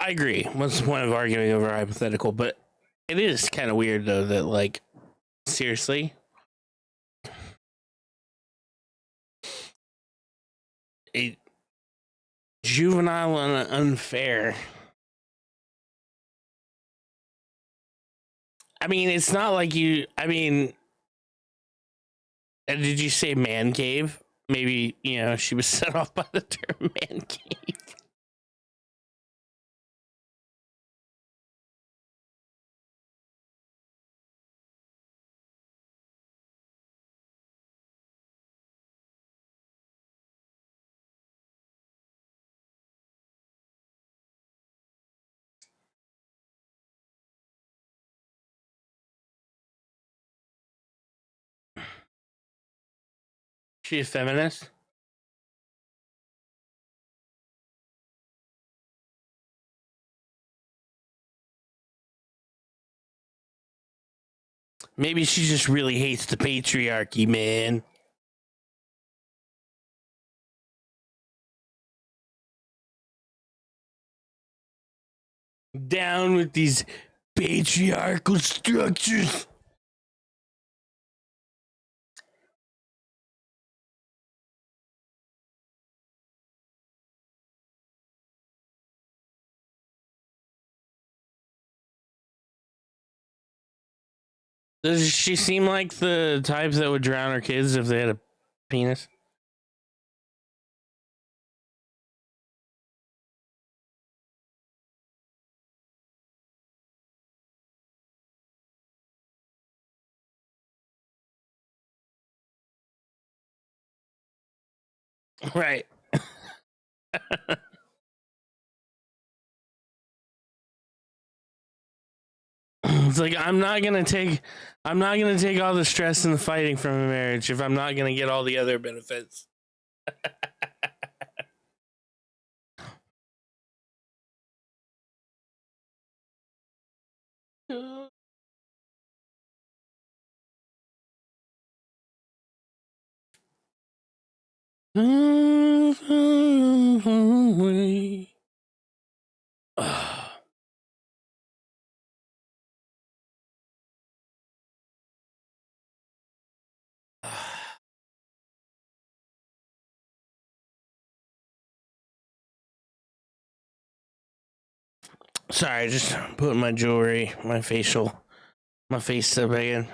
I agree. What's the point of arguing over a hypothetical? But it is kind of weird though that like seriously, a juvenile and unfair. I mean, it's not like you. I mean, did you say man cave? Maybe she was set off by the term man cave. She a feminist? Maybe she just really hates the patriarchy, man. Down with these patriarchal structures. Does she seem like the type that would drown her kids if they had a penis? Right. It's like I'm not gonna take all the stress and the fighting from a marriage if I'm not gonna get all the other benefits. Sorry, just putting my jewelry, my face stuff back in.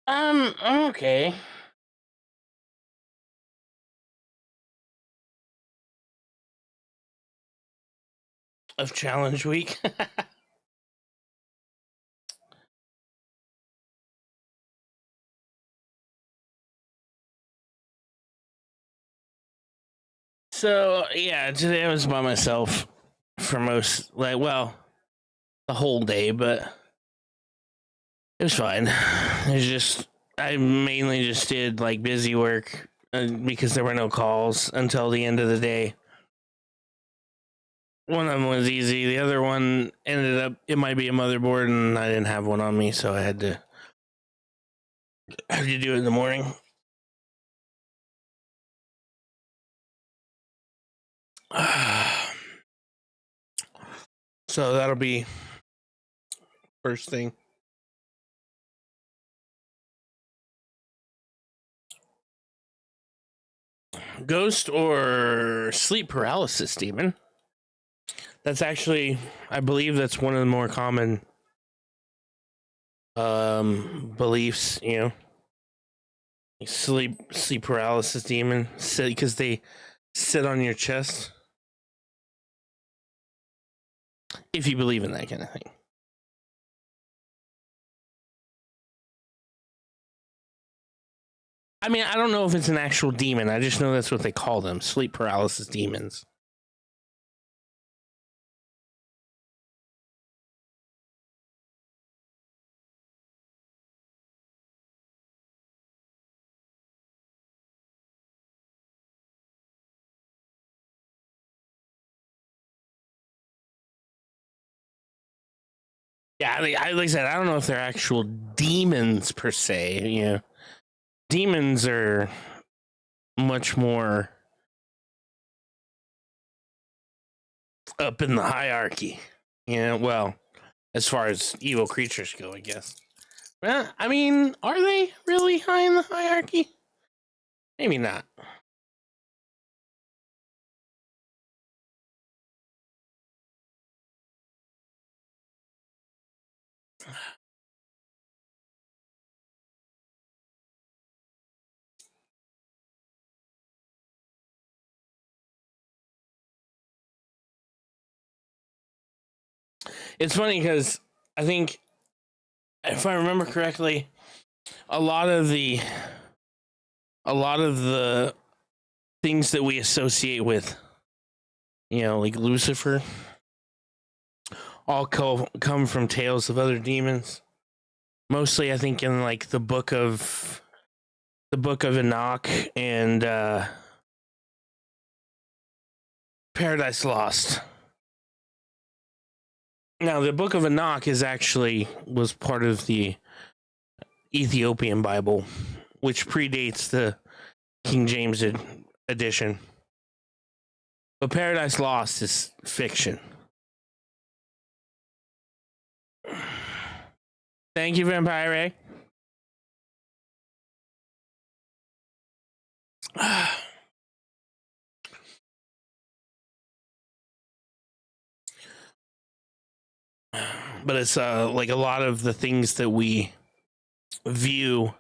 I'm okay. Of challenge week. So yeah, today I was by myself for the whole day, but it was fine. It's just I mainly just did like busy work because there were no calls until the end of the day. One of them was easy. The other one ended up it might be a motherboard, and I didn't have one on me, so I had to do it in the morning. So that'll be first thing. Ghost or sleep paralysis demon? That's actually, I believe that's one of the more common beliefs. Sleep paralysis demon, because they sit on your chest. If you believe in that kind of thing. I mean, I don't know if it's an actual demon. I just know that's what they call them, sleep paralysis demons. Yeah, like I said, I don't know if they're actual demons per se. You know, demons are much more up in the hierarchy. You know, well, as far as evil creatures go, I guess. Well, I mean, are they really high in the hierarchy? Maybe not. It's funny because I think, if I remember correctly, a lot of the things that we associate with, you know, like Lucifer, all come from tales of other demons. Mostly, I think in like the book of Enoch and Paradise Lost. Now, the book of Enoch was part of the Ethiopian Bible, which predates the King James edition. But Paradise Lost is fiction. Thank you, Vampire Ray. But it's like a lot of the things that we view,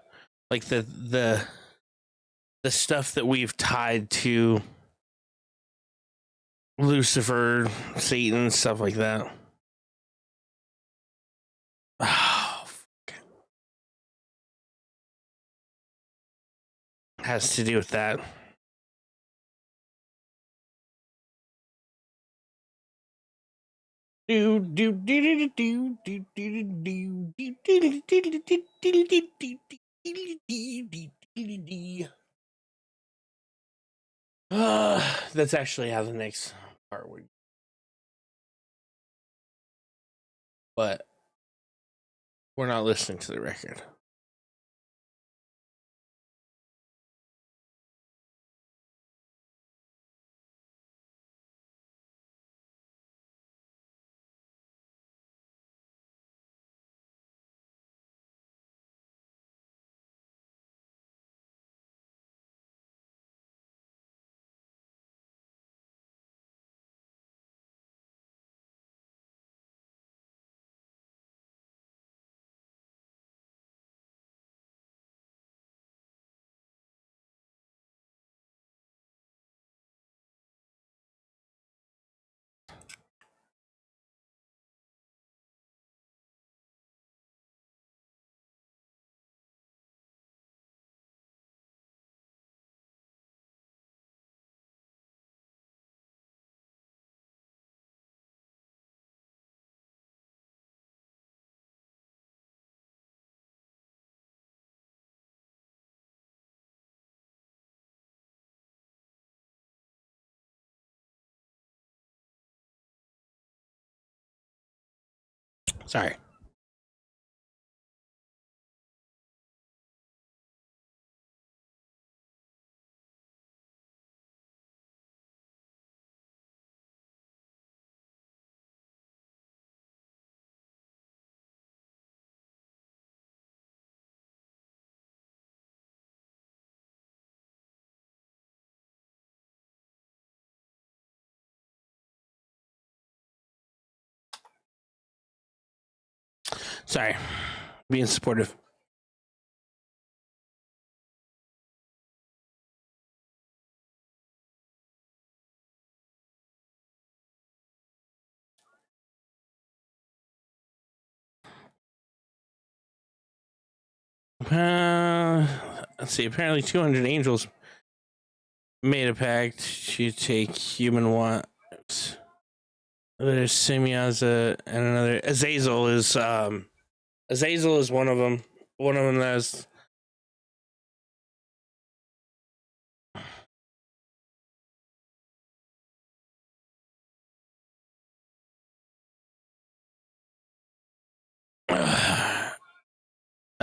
like the stuff that we've tied to Lucifer, Satan, stuff like that. Oh, has to do with that. That's actually how the next part would. But we're not listening to the record. Sorry. Sorry. Being supportive. Let's see. Apparently, 200 angels made a pact to take human wants. There's Semyaza and another. Azazel is one of them. One of them that's.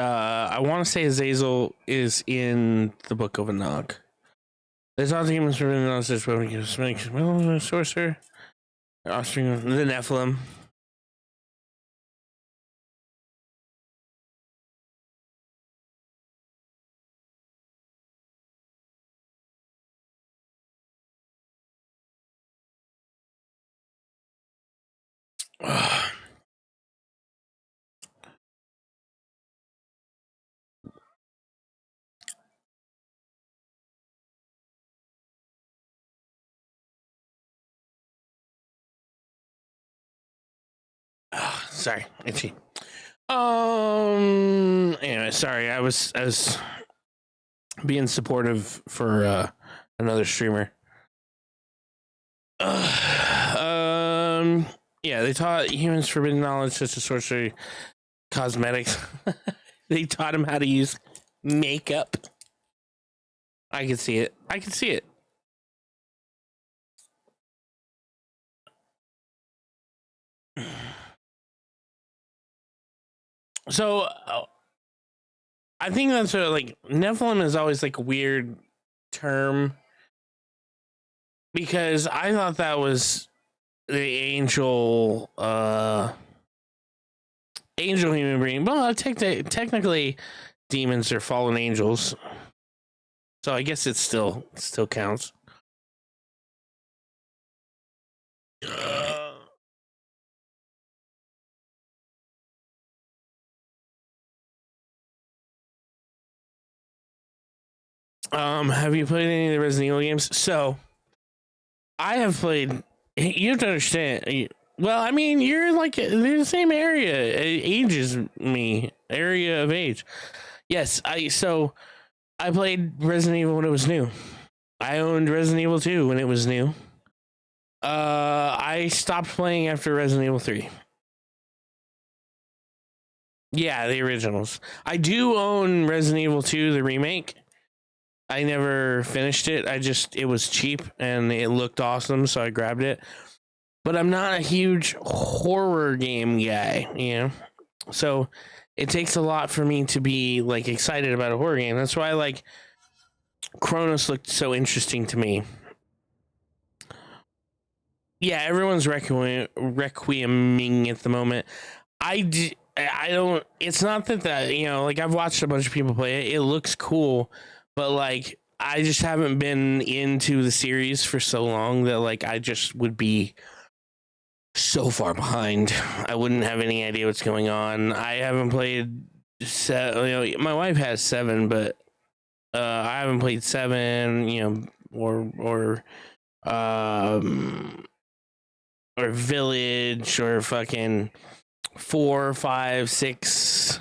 I want to say Azazel is in the Book of Enoch. There's all the humans for the sorcerer, offspring, the Nephilim. Sorry, itchy. Anyway, sorry. I was being supportive for another streamer. Yeah, they taught humans forbidden knowledge such as sorcery, cosmetics. They taught him how to use makeup. I can see it. I can see it. So I think that's like Nephilim is always like a weird term because I thought that was the angel human being. Well, technically demons are fallen angels. So I guess it still counts. Have you played any of the Resident Evil games? So I have played. You have to understand. Well, I mean, you're like they're the same area, age as me, area of age. Yes, I played Resident Evil when it was new. I owned Resident Evil 2 when it was new. I stopped playing after Resident Evil 3. Yeah, the originals. I do own Resident Evil 2, the remake. I never finished it. It was cheap and it looked awesome, so I grabbed it. But I'm not a huge horror game guy, you know? So it takes a lot for me to be like excited about a horror game. That's why like Chronos looked so interesting to me. Yeah, everyone's requieming at the moment. I don't. It's not that you know, like I've watched a bunch of people play it. It looks cool, but like I just haven't been into the series for so long that like I just would be so far behind. I wouldn't have any idea what's going on. I haven't played. My wife has 7, but I haven't played 7. You know, or Village or fucking 4, 5, 6. I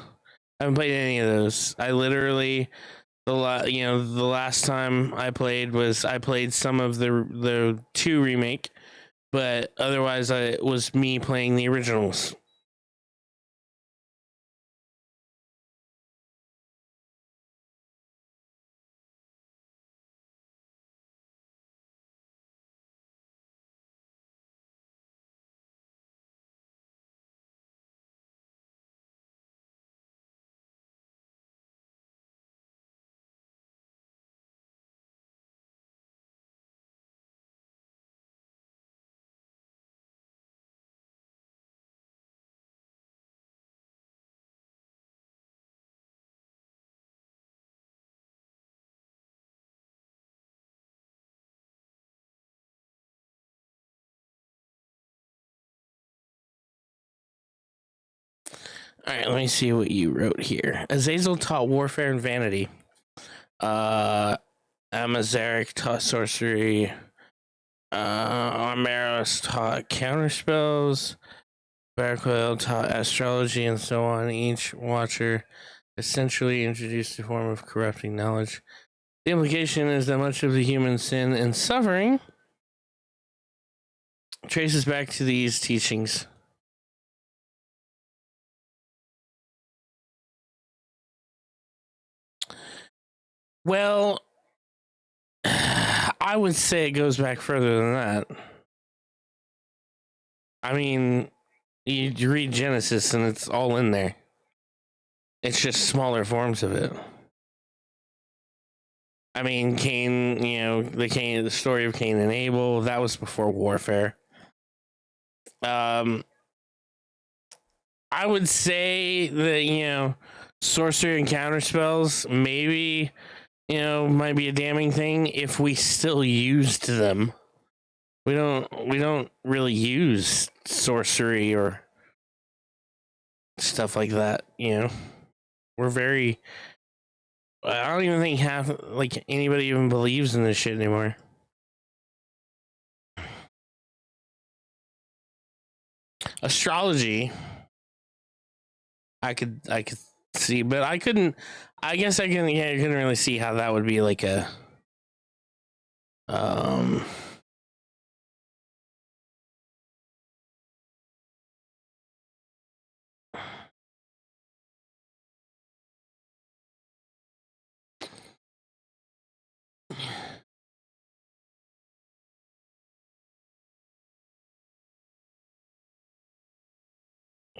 haven't played any of those. I literally the last time I played some of the 2 remake, but otherwise it was me playing the originals. All right, let me see what you wrote here. Azazel taught warfare and vanity. Amazarek taught sorcery. Armeros taught counterspells. Barquil taught astrology, and so on. Each watcher essentially introduced a form of corrupting knowledge. The implication is that much of the human sin and suffering traces back to these teachings. Well, I would say it goes back further than that. I mean, you read Genesis and it's all in there. It's just smaller forms of it. I mean, Cain, the story of Cain and Abel, that was before warfare. I would say that, sorcery and counter spells maybe, might be a damning thing if we still used them. We don't really use sorcery or stuff like that, We're very, I don't even think anybody even believes in this shit anymore. Astrology, I could see, but I couldn't. I guess I couldn't really see how that would be like a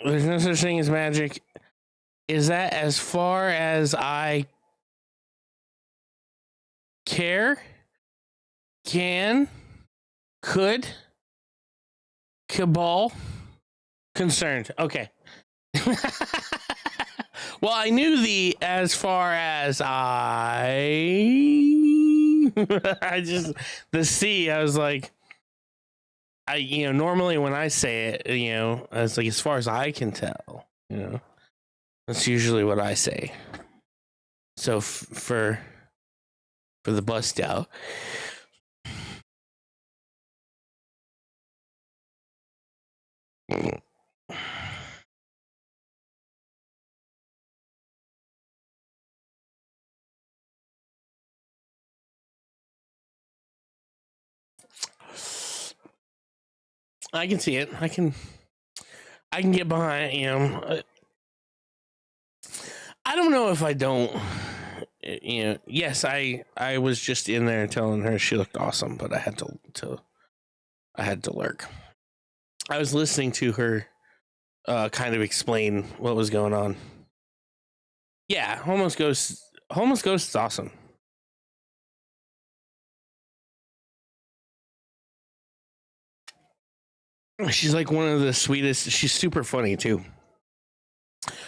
there's no such thing as magic. Is that as far as I care, could, cabal, concerned? Okay. Well, I knew the as far as I just the C. I was like, normally when I say it, I was like, as far as I can tell, that's usually what I say. So for the bust out. I can see it. I can get behind. I don't know if I don't. Yes, I was just in there telling her she looked awesome, but I had to lurk. I was listening to her kind of explain what was going on. Yeah, Homeless Ghost is awesome. She's like one of the sweetest. She's super funny too.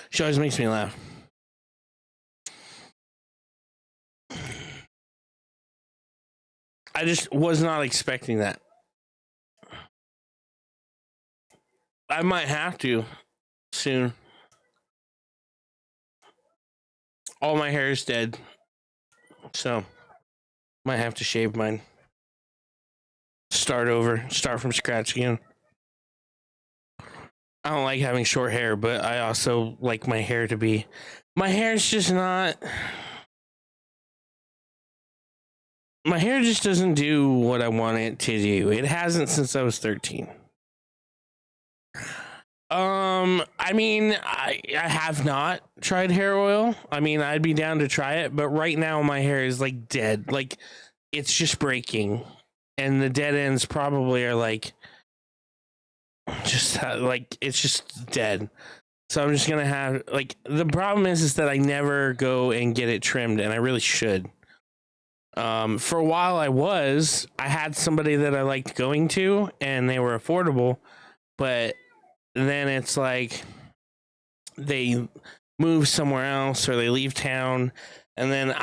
She always makes me laugh. I just was not expecting that. I might have to soon. All my hair is dead, so might have to shave mine. Start from scratch again. I don't like having short hair, but I also like my hair to be. My hair is just not. My hair just doesn't do what I want it to do. It hasn't since I was 13. I mean, I have not tried hair oil. I mean, I'd be down to try it, but right now my hair is like dead. Like it's just breaking, and the dead ends probably are like just like it's just dead. So I'm just gonna have like the problem is that I never go and get it trimmed, and I really should. For a while I had somebody that I liked going to, and they were affordable, but then it's like they move somewhere else or they leave town, and then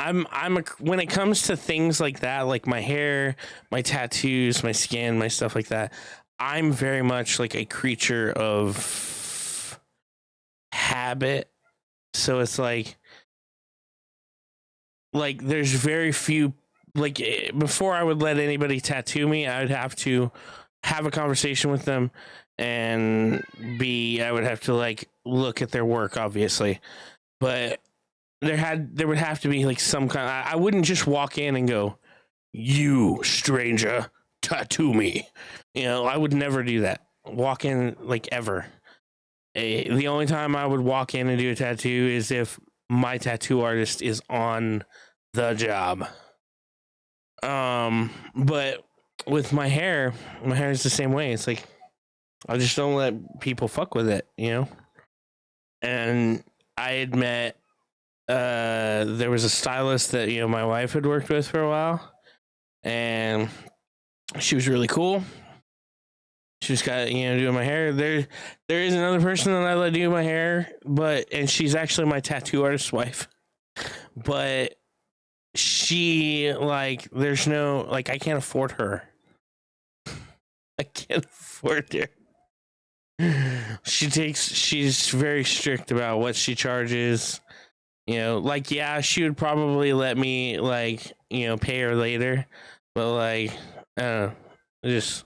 when it comes to things like that, like my hair, my tattoos, my skin, my stuff like that, I'm very much like a creature of habit. So it's like there's very few, like before I would let anybody tattoo me, I would have to have a conversation with them, and I would have to like look at their work, obviously, but there would have to be like some kind. I wouldn't just walk in and go, "You stranger, tattoo me." I would never do that. Walk in like ever. The only time I would walk in and do a tattoo is if my tattoo artist is on the job. But with my hair is the same way. It's like I just don't let people fuck with it, And I had met there was a stylist that my wife had worked with for a while, and she was really cool. She just got doing my hair. There is another person that I let do my hair, and she's actually my tattoo artist's wife. But she there's no I can't afford her. I can't afford her. She's very strict about what she charges. Yeah, she would probably let me pay her later, but I don't know, just.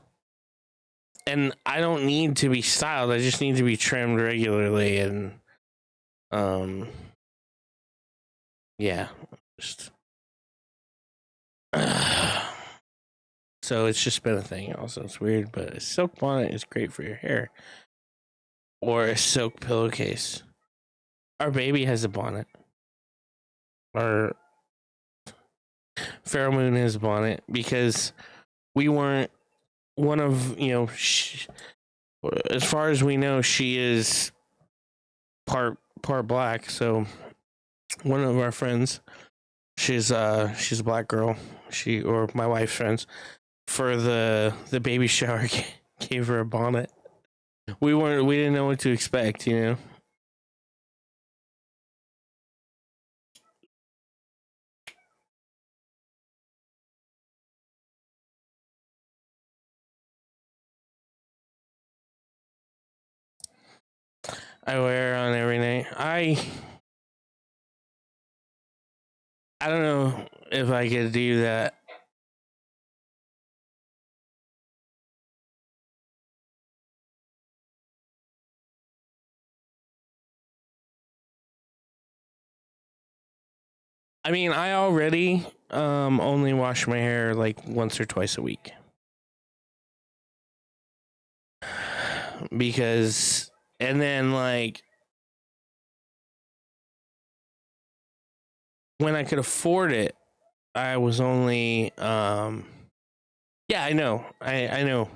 And I don't need to be styled. I just need to be trimmed regularly, and yeah, just. So it's just been a thing. Also, it's weird, but a silk bonnet is great for your hair, or a silk pillowcase. Our baby has a bonnet. Our Pharaoh Moon has a bonnet because we weren't one of as far as we know, she is part black. So one of our friends, she's a black girl. Or my wife's friends, for the baby shower gave her a bonnet. We didn't know what to expect, I wear on every night. I don't know if I could do that. I mean, I already only wash my hair once or twice a week. Because and then when I could afford it, I was only yeah, I know. I know.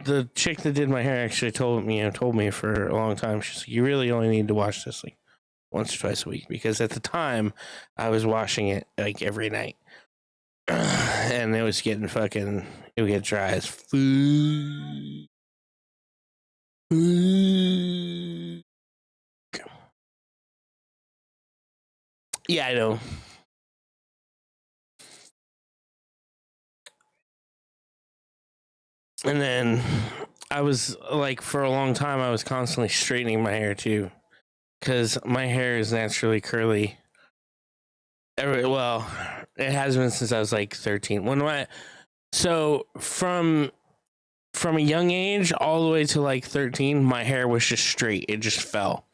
The chick that did my hair actually told me for a long time. She's like, you really only need to wash this once or twice a week, because at the time I was washing it every night, and it was getting it would get dry as food. Yeah, I know. And then I was for a long time, I was constantly straightening my hair too, because my hair is naturally curly. Well, it has been since I was 13. So from a young age all the way to 13, my hair was just straight. It just fell.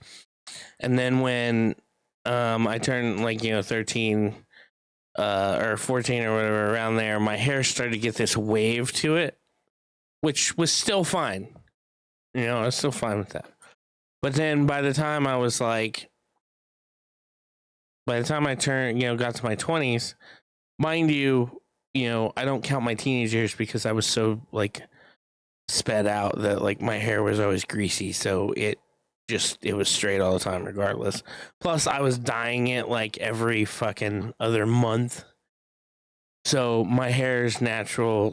And then when I turned 13 or 14 or whatever, around there, my hair started to get this wave to it, which was still fine. I was still fine with that. But then by the time I was by the time I turned, got to my 20s, mind you, I don't count my teenage years because I was so sped out that my hair was always greasy. So it was straight all the time regardless. Plus I was dyeing it every fucking other month. So my hair's natural,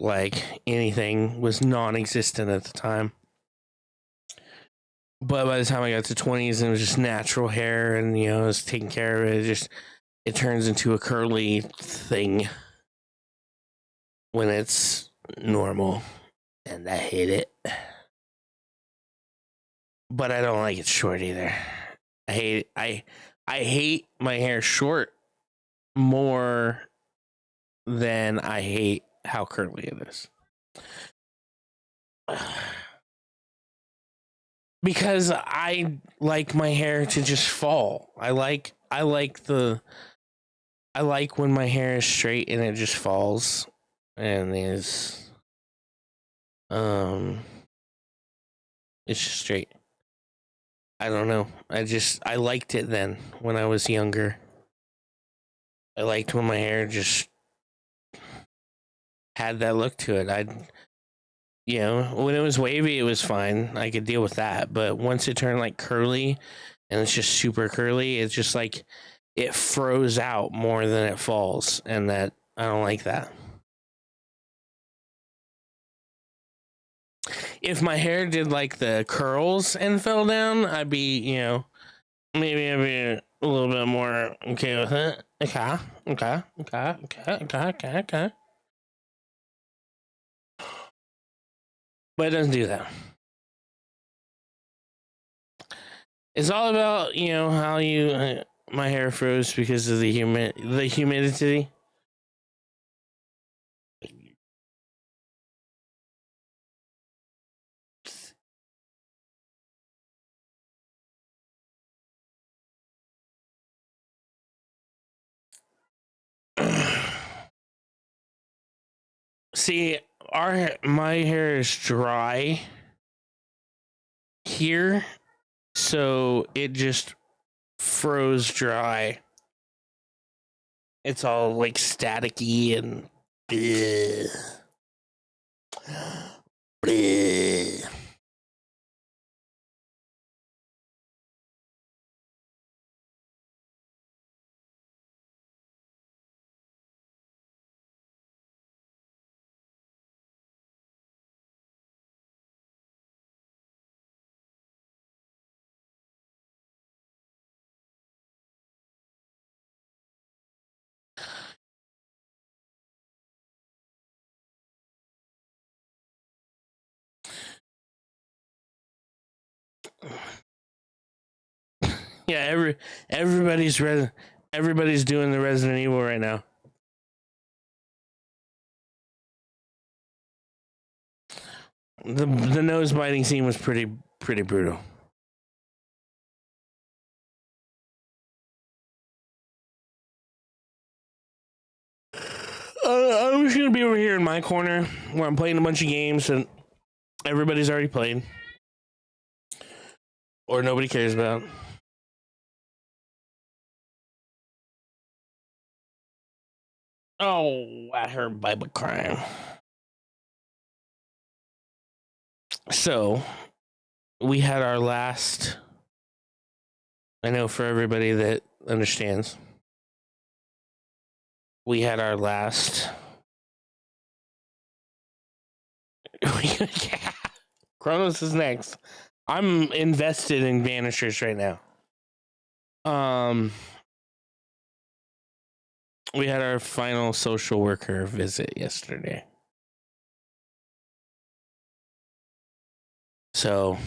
anything, was non-existent at the time. But by the time I got to 20s, it was just natural hair, and I was taking care of it. It turns into a curly thing when it's normal, and I hate it. But I don't like it short either. I hate it. I hate my hair short more than I hate how curly it is. Because I like my hair to just fall. I like when my hair is straight and it just falls and is it's just straight. I don't know. I liked it then when I was younger. I liked when my hair just had that look to it. When it was wavy, it was fine. I could deal with that. But once it turned curly and it's just super curly. It's just like it froze out more than it falls, and that I don't like that. If my hair did like the curls and fell down, I'd be, maybe I'd be a little bit more okay with it. Okay. But it doesn't do that. It's all about, how you my hair froze because of the humidity. See, my hair is dry here, so it just froze dry. It's all like staticky and bleh. Bleh. Yeah, everybody's doing the Resident Evil right now. The nose biting scene was pretty brutal. I'm just gonna be over here in my corner where I'm playing a bunch of games and everybody's already played or nobody cares about. Oh, I heard Bible crying. So, we had our last. I know for everybody that understands, we had our last. Yeah. Kronos is next. I'm invested in Vanishers right now. We had our final social worker visit yesterday. So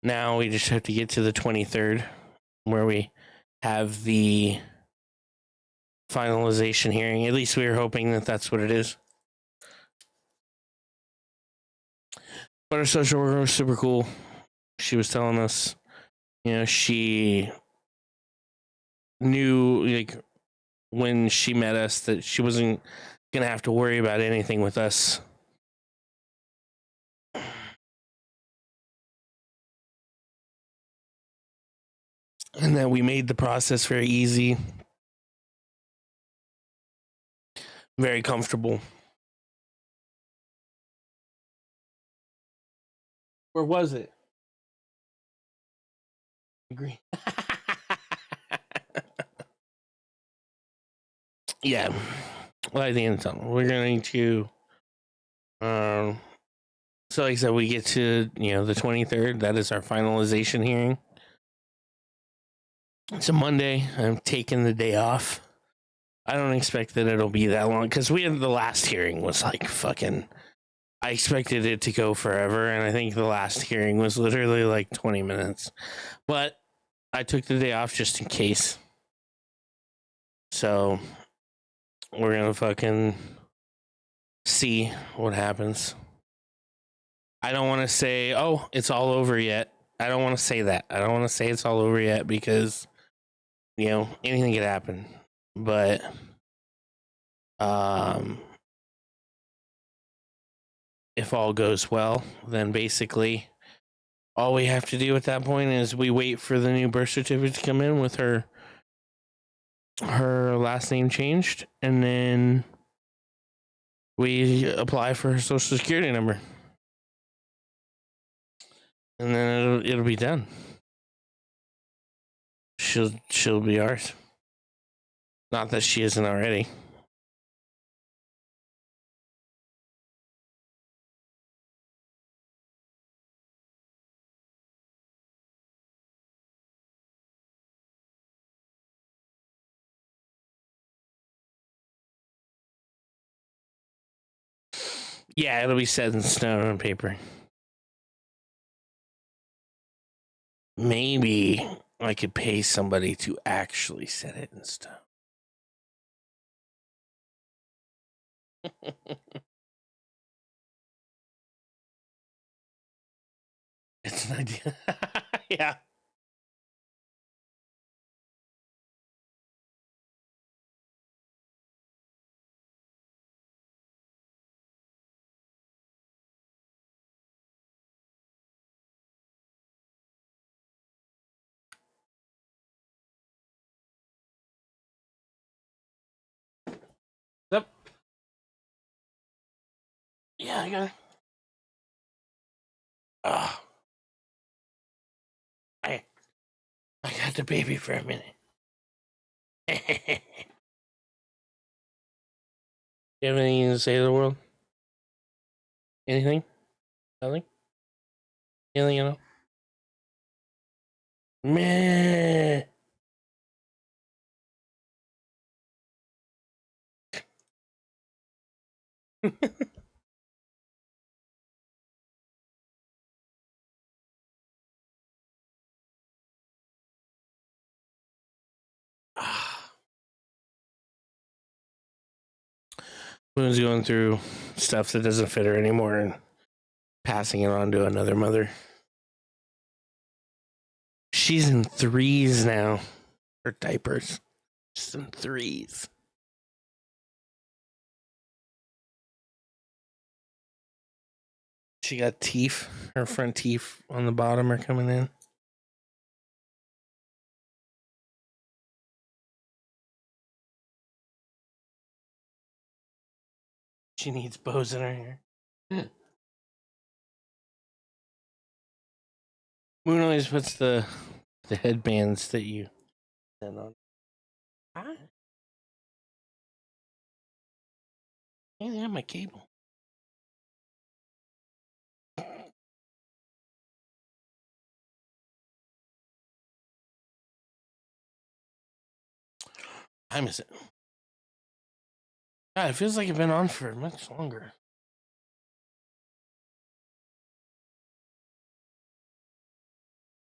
now we just have to get to the 23rd where we have the finalization hearing. At least we were hoping that that's what it is. But our social worker was super cool. She was telling us, she knew, like, when she met us that she wasn't going to have to worry about anything with us. And that we made the process very easy, very comfortable. Where was it? Agree. Yeah. Well, I think we're going to. So, like I said, we get to the 23rd. That is our finalization hearing. It's a Monday. I'm taking the day off. I don't expect that it'll be that long because we had the last hearing was like fucking. I expected it to go forever, and I think the last hearing was literally like 20 minutes. But I took the day off just in case. So we're gonna fucking see what happens. I don't want to say, oh, it's all over yet. I don't want to say that. I don't want to say it's all over yet because, anything could happen. But, if all goes well, then basically all we have to do at that point is we wait for the new birth certificate to come in with her last name changed, and then we apply for her social security number. And then it'll be done. she'll be ours. Not that she isn't already. Yeah, it'll be set in stone on paper. Maybe I could pay somebody to actually set it in stone. It's an idea. Yeah. Yep. Yeah, I got it. Oh, I got the baby for a minute. You have anything to say to the world? Anything? Nothing? Anything at all? Meh. Moon's going through stuff that doesn't fit her anymore and passing it on to another mother. She's in 3s now. Her diapers. She's in 3s. She got teeth. Her front teeth on the bottom are coming in. She needs bows in her hair. Moon always puts the headbands that you send on. Hi. I didn't have my cable. Time is it? God, it feels like it's been on for much longer.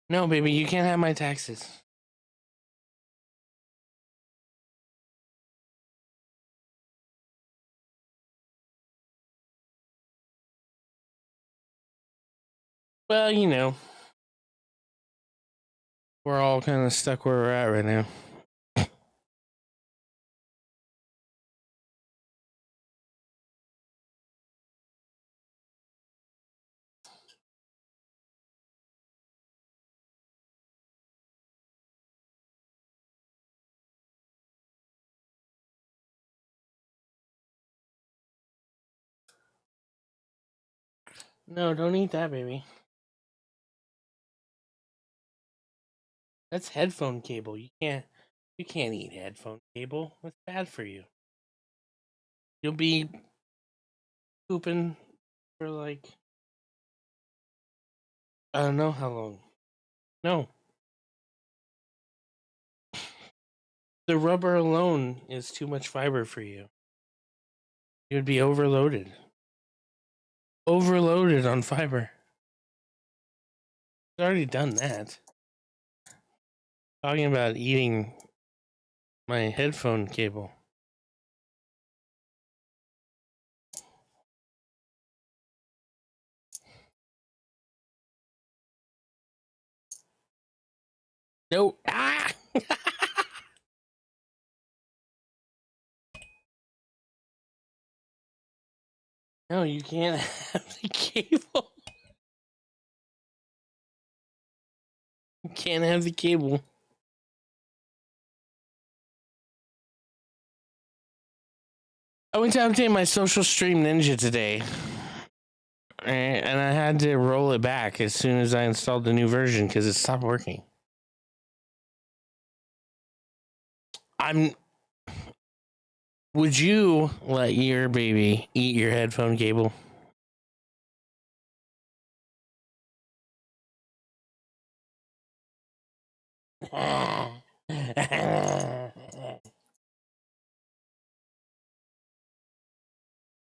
No, baby, you can't have my taxes. Well, you know, we're all kind of stuck where we're at right now. No, don't eat that, baby. That's headphone cable. You can't eat headphone cable. That's bad for you. You'll be pooping for like I don't know how long. No. The rubber alone is too much fiber for you. You would be overloaded. Overloaded on fiber. I've already done that. Talking about eating my headphone cable. No. Ah! No, you can't have the cable. You can't have the cable. I went to update my Social Stream Ninja today. And I had to roll it back as soon as I installed the new version because it stopped working. I'm. Would you let your baby eat your headphone cable?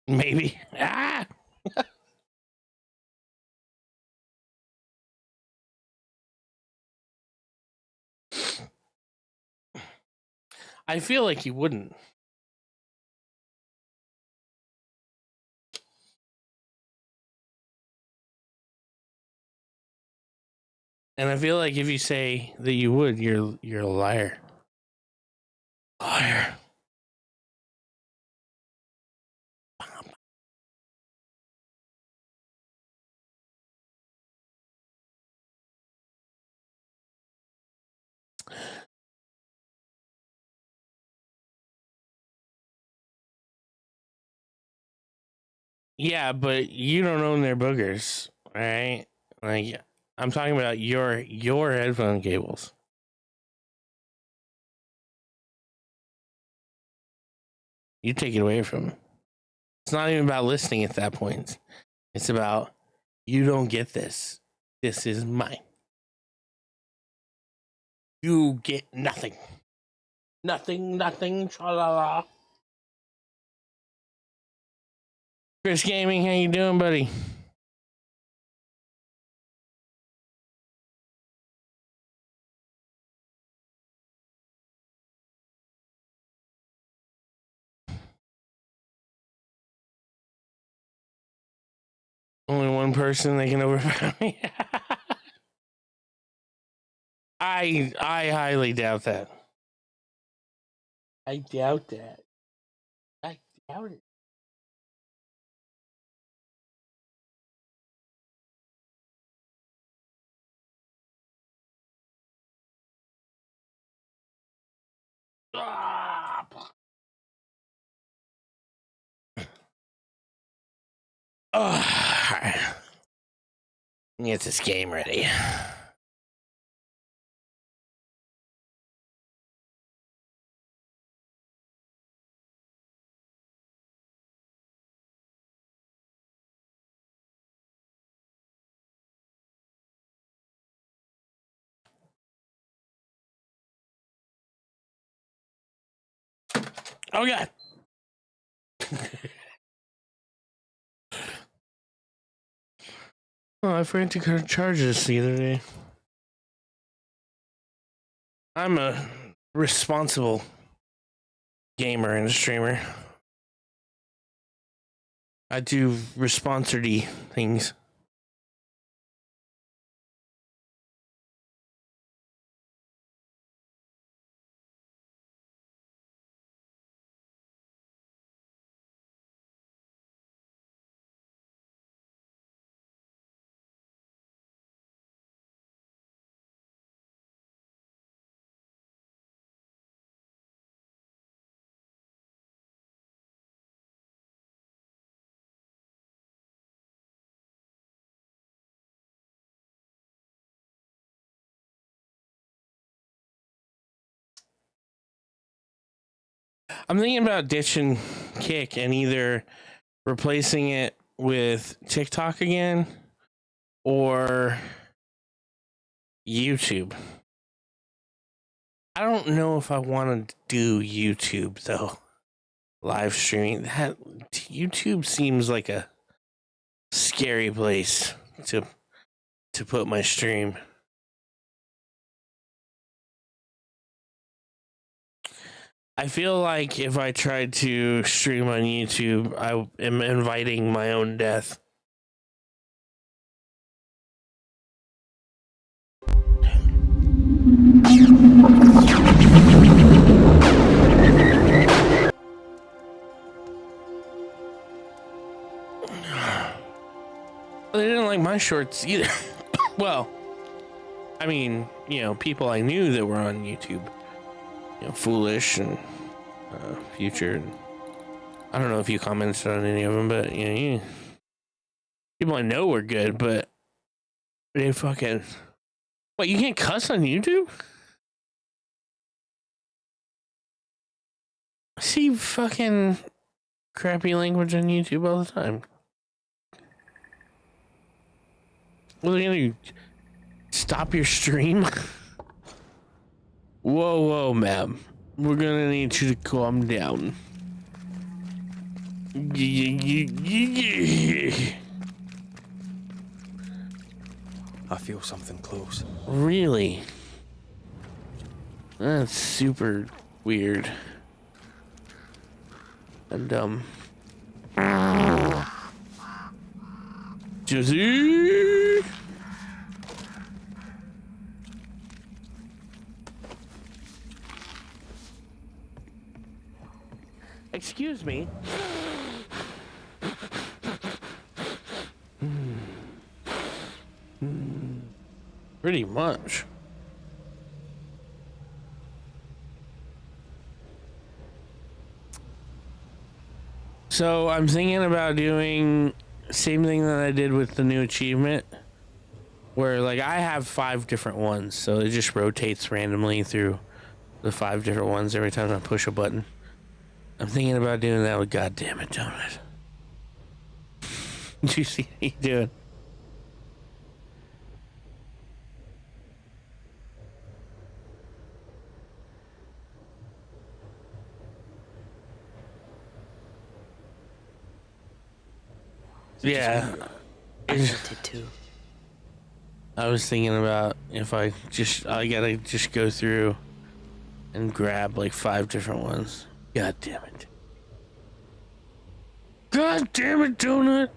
Maybe. Ah! I feel like you wouldn't. And I feel like if you say that you would, you're a liar. Liar. Yeah, but you don't own their boogers, all right? Like I'm talking about your headphone cables. You take it away from them. It's not even about listening at that point. It's about you don't get this. This is mine. You get nothing. Nothing, tra-la-la. Chris Gaming, how you doing, buddy? Only one person that can overpower me. I highly doubt that. I doubt that. I doubt it. Ah! Oh, all right. Get this game ready. Oh god. Oh, I forgot to charge this the other day. I'm a responsible gamer and a streamer. I do responsibility things. I'm thinking about ditching Kick and either replacing it with TikTok again or YouTube. I don't know if I want to do YouTube though. Live streaming. That YouTube seems like a scary place to put my stream. I feel like if I tried to stream on YouTube, I am inviting my own death. They didn't like my shorts either. Well, I mean, people I knew that were on YouTube, Foolish and Future. And I don't know if you commented on any of them, but people I know were good, but they fucking. What, you can't cuss on YouTube? I see fucking crappy language on YouTube all the time. What are they gonna do? Stop your stream? Whoa, ma'am. We're gonna need you to calm down. I feel something close. Really? That's super weird. And Jesse. Excuse me. Pretty much. So I'm thinking about doing same thing that I did with the new achievement, where like I have 5 different ones, so it just rotates randomly through the 5 different ones every time I push a button. I'm thinking about doing that with Goddamn It Donut. Did you see what you doing? Yeah. I wanted to. I was thinking about if I gotta just go through and grab like 5 different ones. God damn it. God damn it, Donut.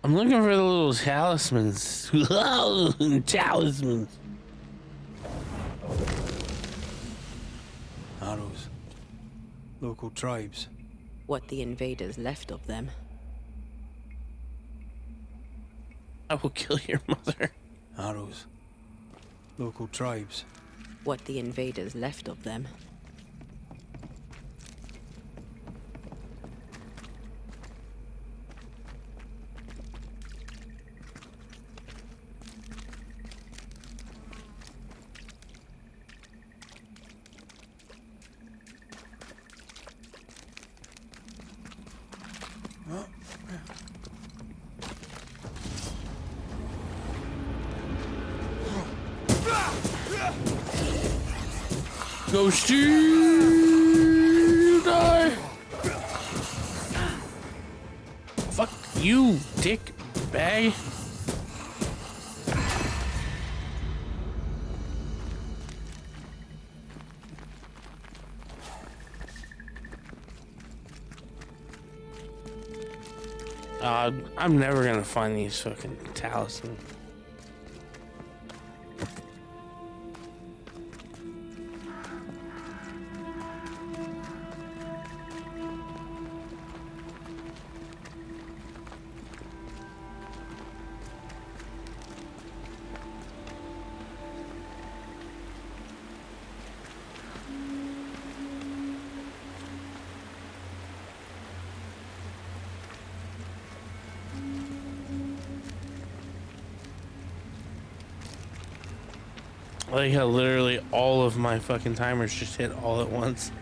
I'm looking for the little talismans. Talismans. Arrows. Local tribes. What the invaders left of them. I will kill your mother. Arrows. Local tribes. What the invaders left of them. Go Steve! Die! Fuck you, dick bag. I'm never gonna find these fucking talismans. Like how literally all of my fucking timers just hit all at once.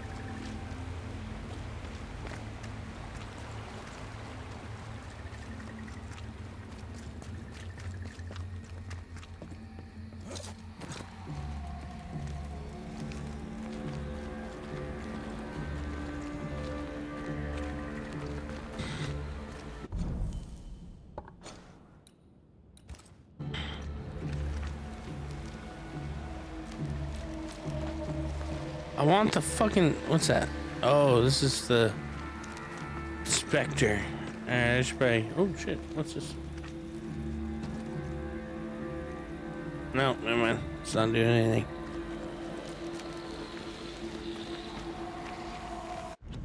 I want the fucking... What's that? Oh, this is the... Spectre. Alright, I should probably... Oh, shit. What's this? No, never mind. It's not doing anything.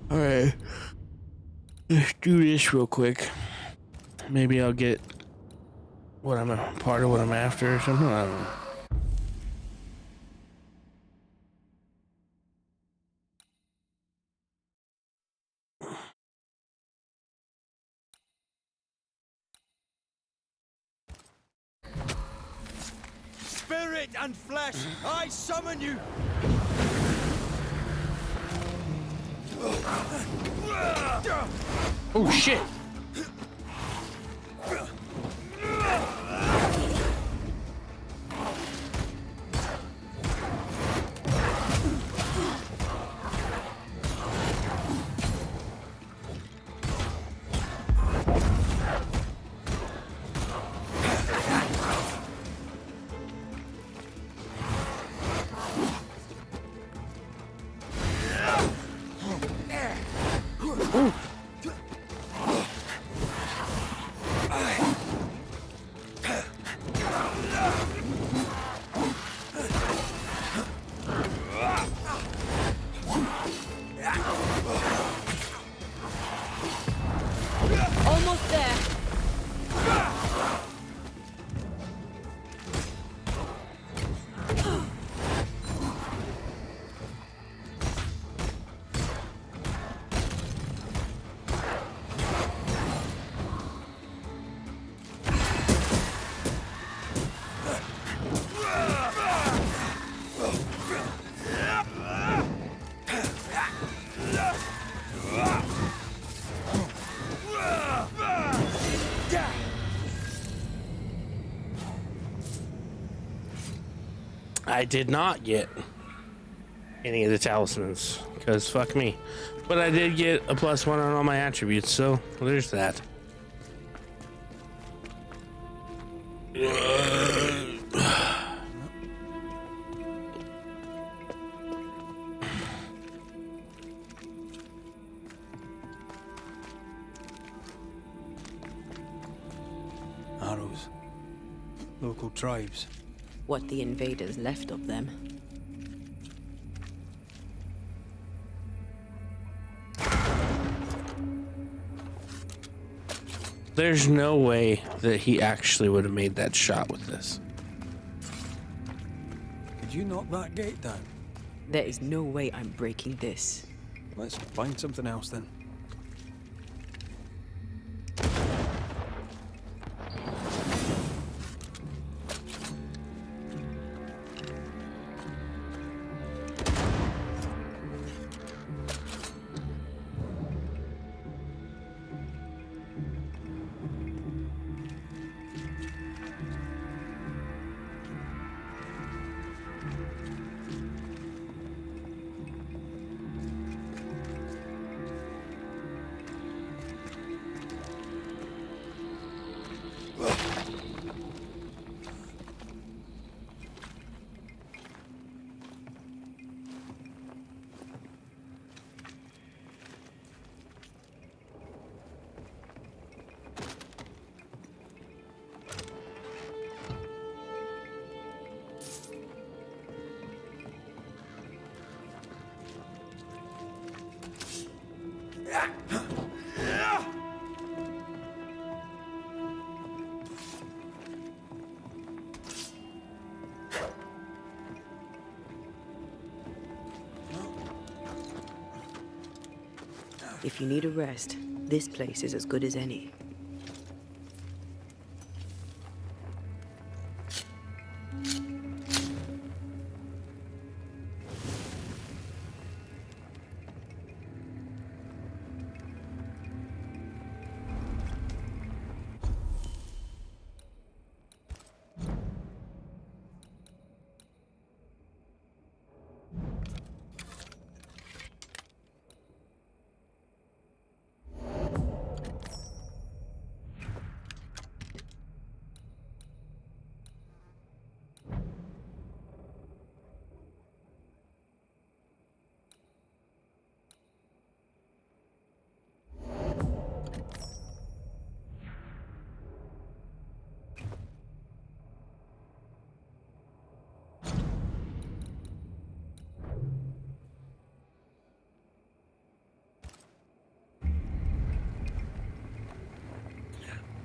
Alright. Let's do this real quick. Maybe I'll get what I'm part of what I'm after or something. I don't know. Spirit and flesh, I summon you! Oh shit! Almost there. I did not get any of the talismans because fuck me, but I did get a +1 on all my attributes, so there's that. Arrows. Local tribes. What the invaders left of them. There's no way that he actually would have made that shot with this. Could you knock that gate down? There is no way I'm breaking this. Let's find something else then. If you need a rest, this place is as good as any.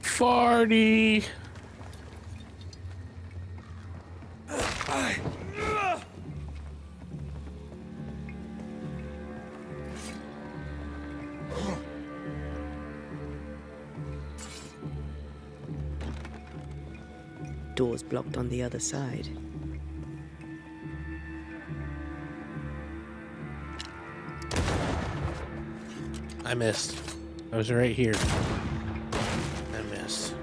Farty. door's blocked on the other side. I missed. I was right here. I missed.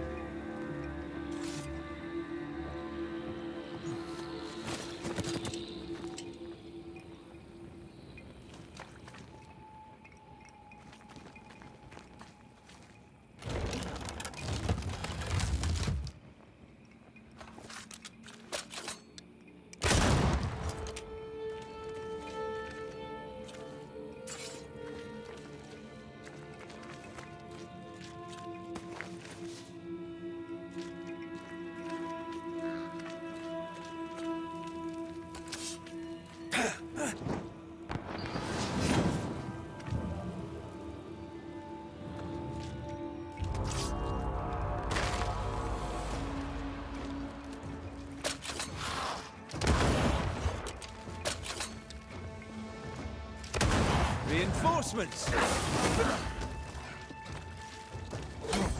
Reinforcements!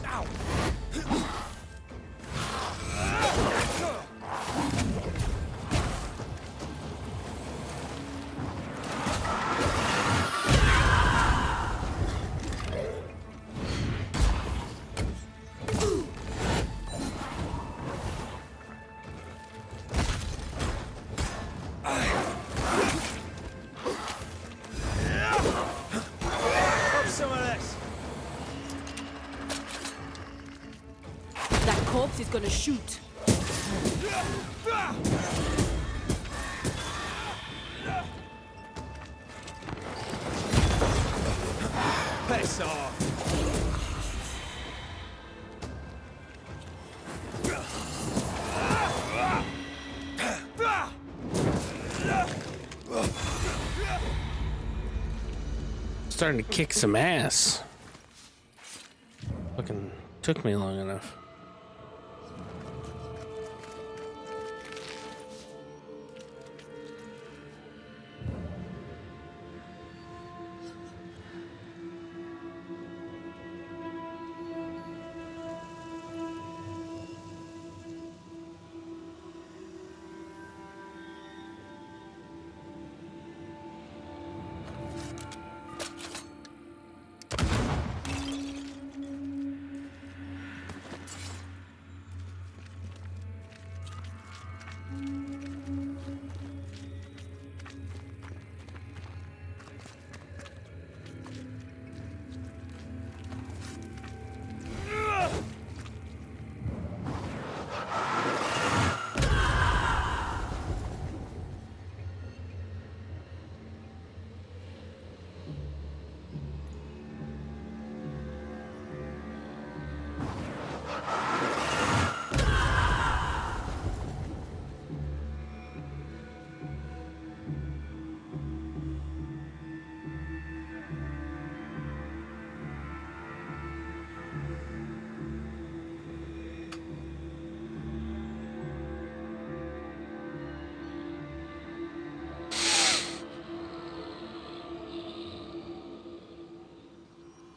Ow. Some of this. That corpse is gonna shoot. Piss off. Starting to kick some ass. Fucking took me long enough.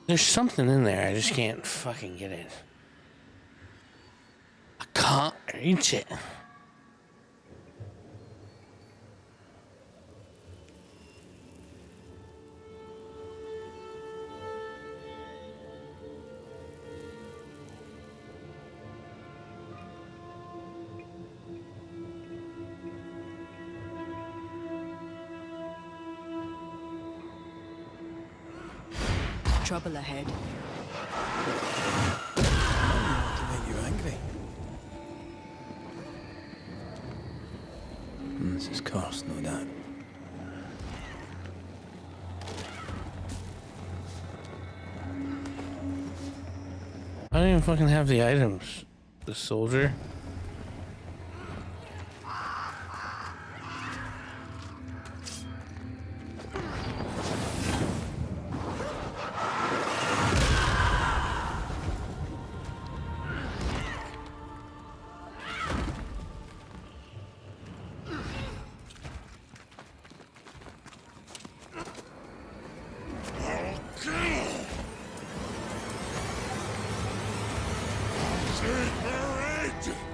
There's something in there. I just can't fucking get it. I can't reach it. Trouble ahead. To make you angry. This is cursed, no doubt. I don't even fucking have the items. The soldier. Take the red!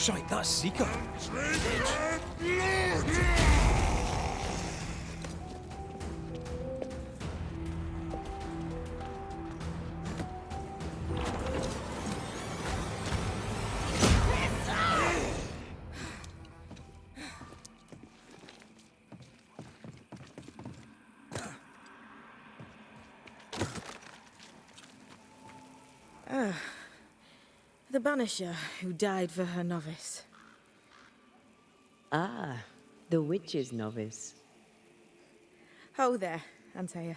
Shite, that's Seeker. The Banisher who died for her novice. Ah, the witch's novice. Ho there, Antea.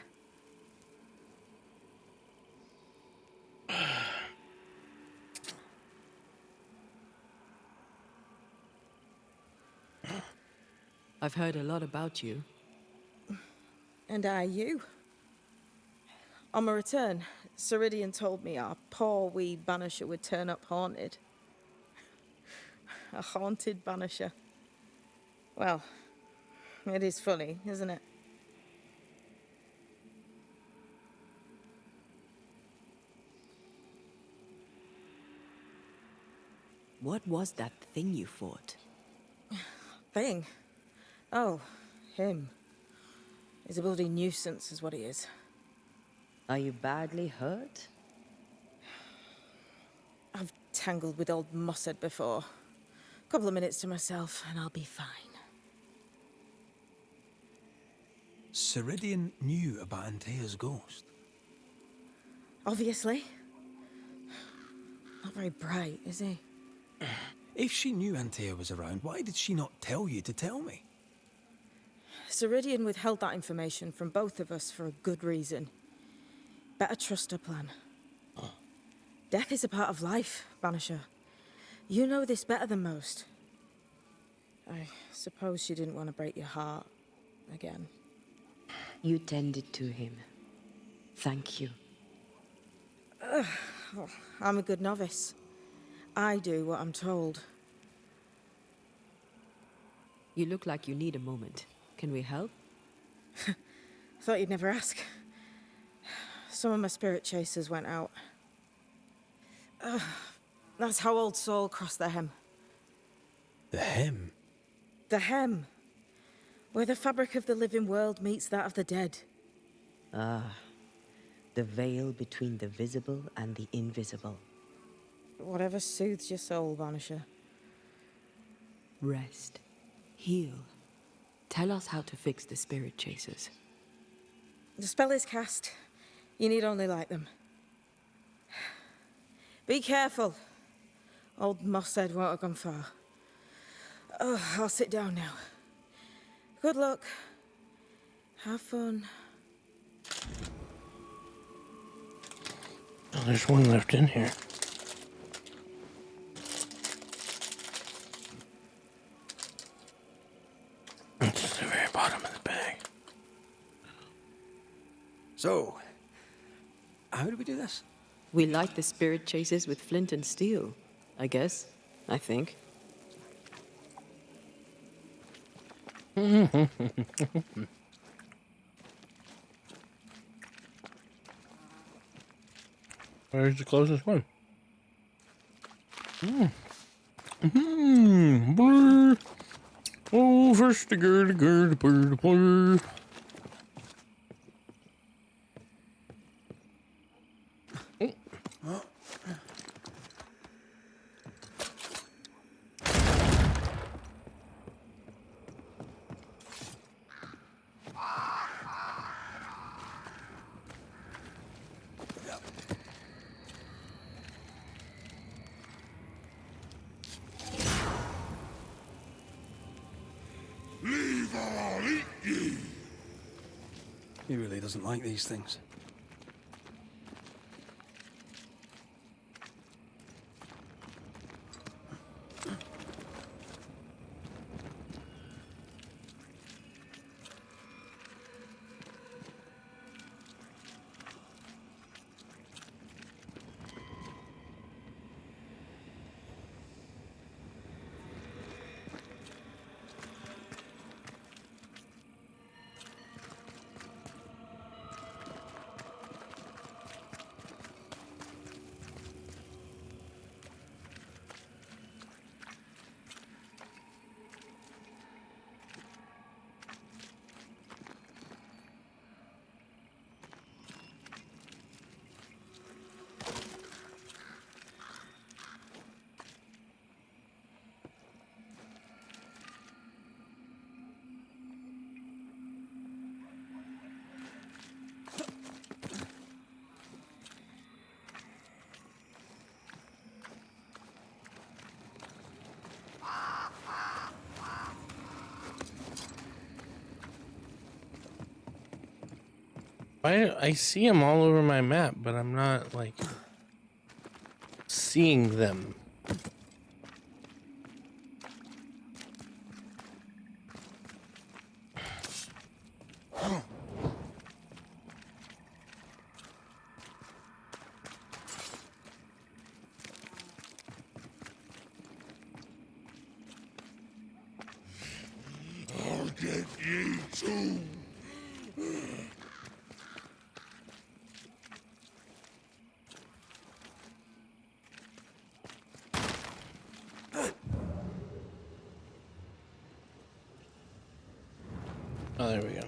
I've heard a lot about you. And I you. On my return, Ceridian told me our poor wee Banisher would turn up haunted. A haunted Banisher. Well, it is funny, isn't it? What was that thing you fought? Thing? Oh, him. He's a bloody nuisance, is what he is. Are you badly hurt? I've tangled with old Mossad before. Couple of minutes to myself, and I'll be fine. Ceridian knew about Antea's ghost. Obviously. Not very bright, is he? If she knew Antea was around, why did she not tell you to tell me? Ceridian withheld that information from both of us for a good reason. Better trust her plan. Death is a part of life, Banisher. You know this better than most. I suppose she didn't want to break your heart again. You tended to him. Thank you. I'm a good novice. I do what I'm told. You look like you need a moment. Can we help? Thought you'd never ask. Some of my spirit chasers went out. That's how old Saul crossed the hem. The hem? The hem. Where the fabric of the living world meets that of the dead. Ah, the veil between the visible and the invisible. Whatever soothes your soul, Banisher. Rest. Heal. Tell us how to fix the spirit chasers. The spell is cast. You need only light them. Be careful. Old Mossad won't have gone far. Oh, I'll sit down now. Good luck. Have fun. Oh, there's one left in here. It's the very bottom of the bag. So, how do we do this? We light the spirit chasers with flint and steel, I guess. I think. Where's the closest one? Oh, first the gird, bird, blur. He really doesn't like these things. I see them all over my map, but I'm not like seeing them. I'll get you too. Oh, there we go.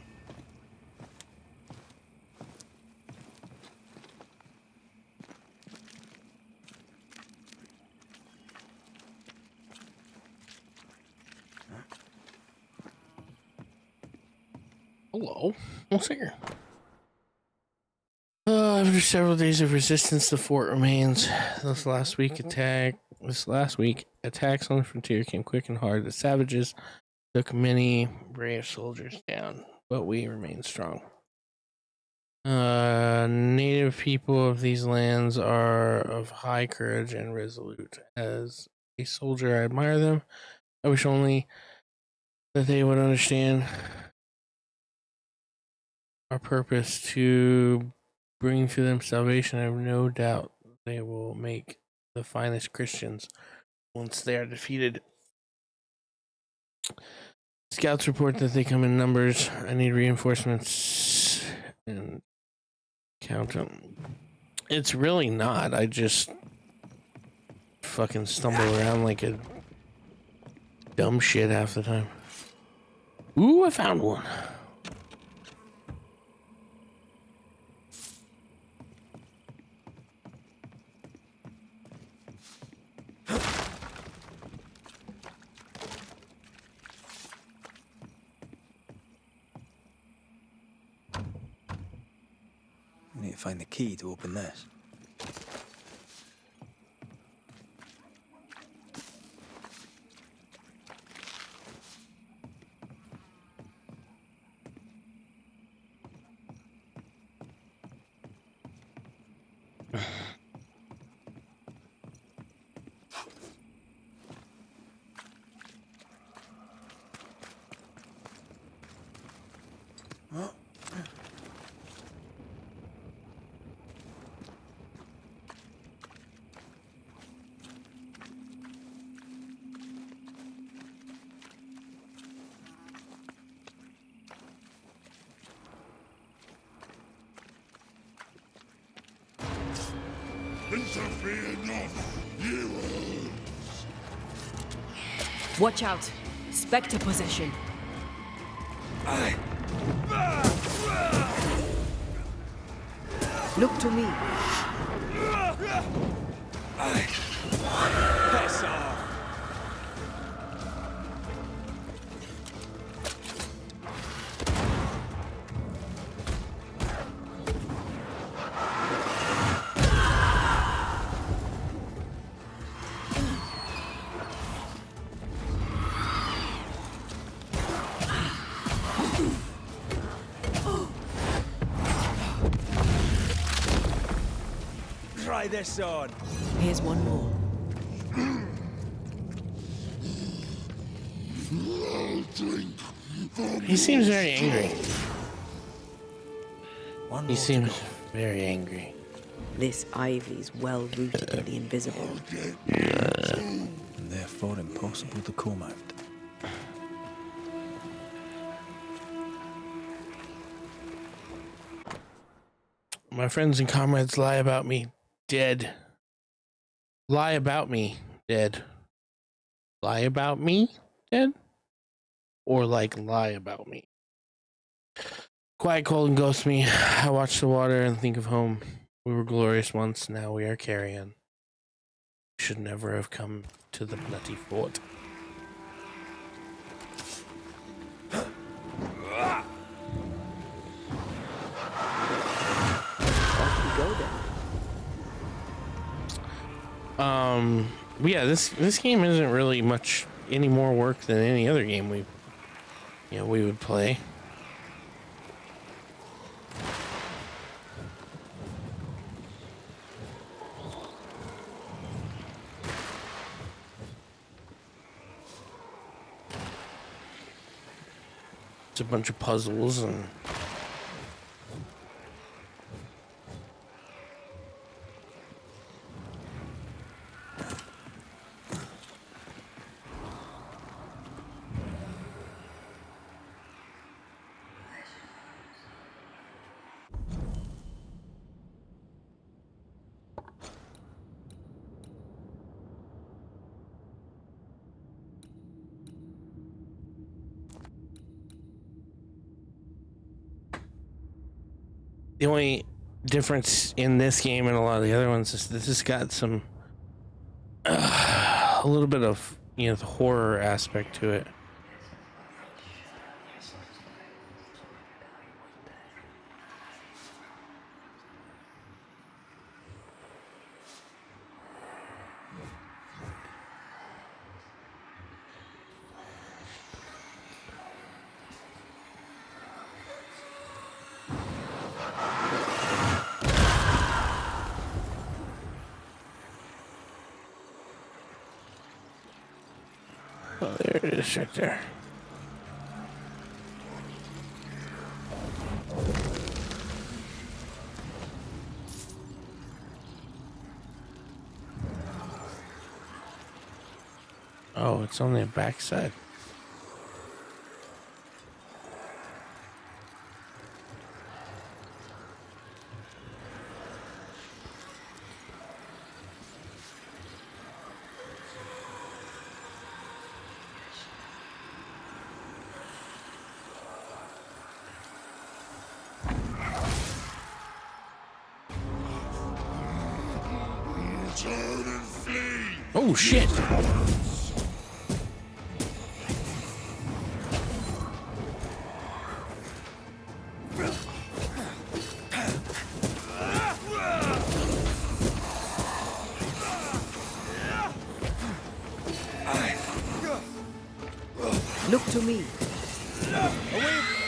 Hello, what's here? After several days of resistance, the fort remains. This last week, attacks on the frontier came quick and hard. The savages took many brave soldiers down, but we remain strong. Native people of these lands are of high courage and resolute. As a soldier, I admire them. I wish only that they would understand our purpose to bring to them salvation. I have no doubt they will make the finest Christians once they are defeated. Scouts report that they come in numbers. I need reinforcements and count them. It's really not. I just fucking stumble around like a dumb shit half the time. Ooh, I found one. I need to find the key to open this. Interfere not, heroes! Watch out! Spectre possession. Look to me. Piss off! Try this on. Here's one more. I'll drink from He seems very angry. One He more to seems go. very angry. This ivy's well rooted in the invisible. And therefore impossible to comb out. My friends and comrades lie about me dead. Lie about me dead. Lie about me dead? Or like lie about me? Quiet, cold, and ghost me. I watch the water and think of home. We were glorious once, now we are carrion. We should never have come to the bloody fort. Off we go then. Yeah, this game isn't really much any more work than any other game we would play. bunch of puzzles and. The only difference in this game and a lot of the other ones is this has got some a little bit of, you know, the horror aspect to it. Oh, there it is right there. Oh, it's on the backside. Turn and flee! Oh shit! Look to me.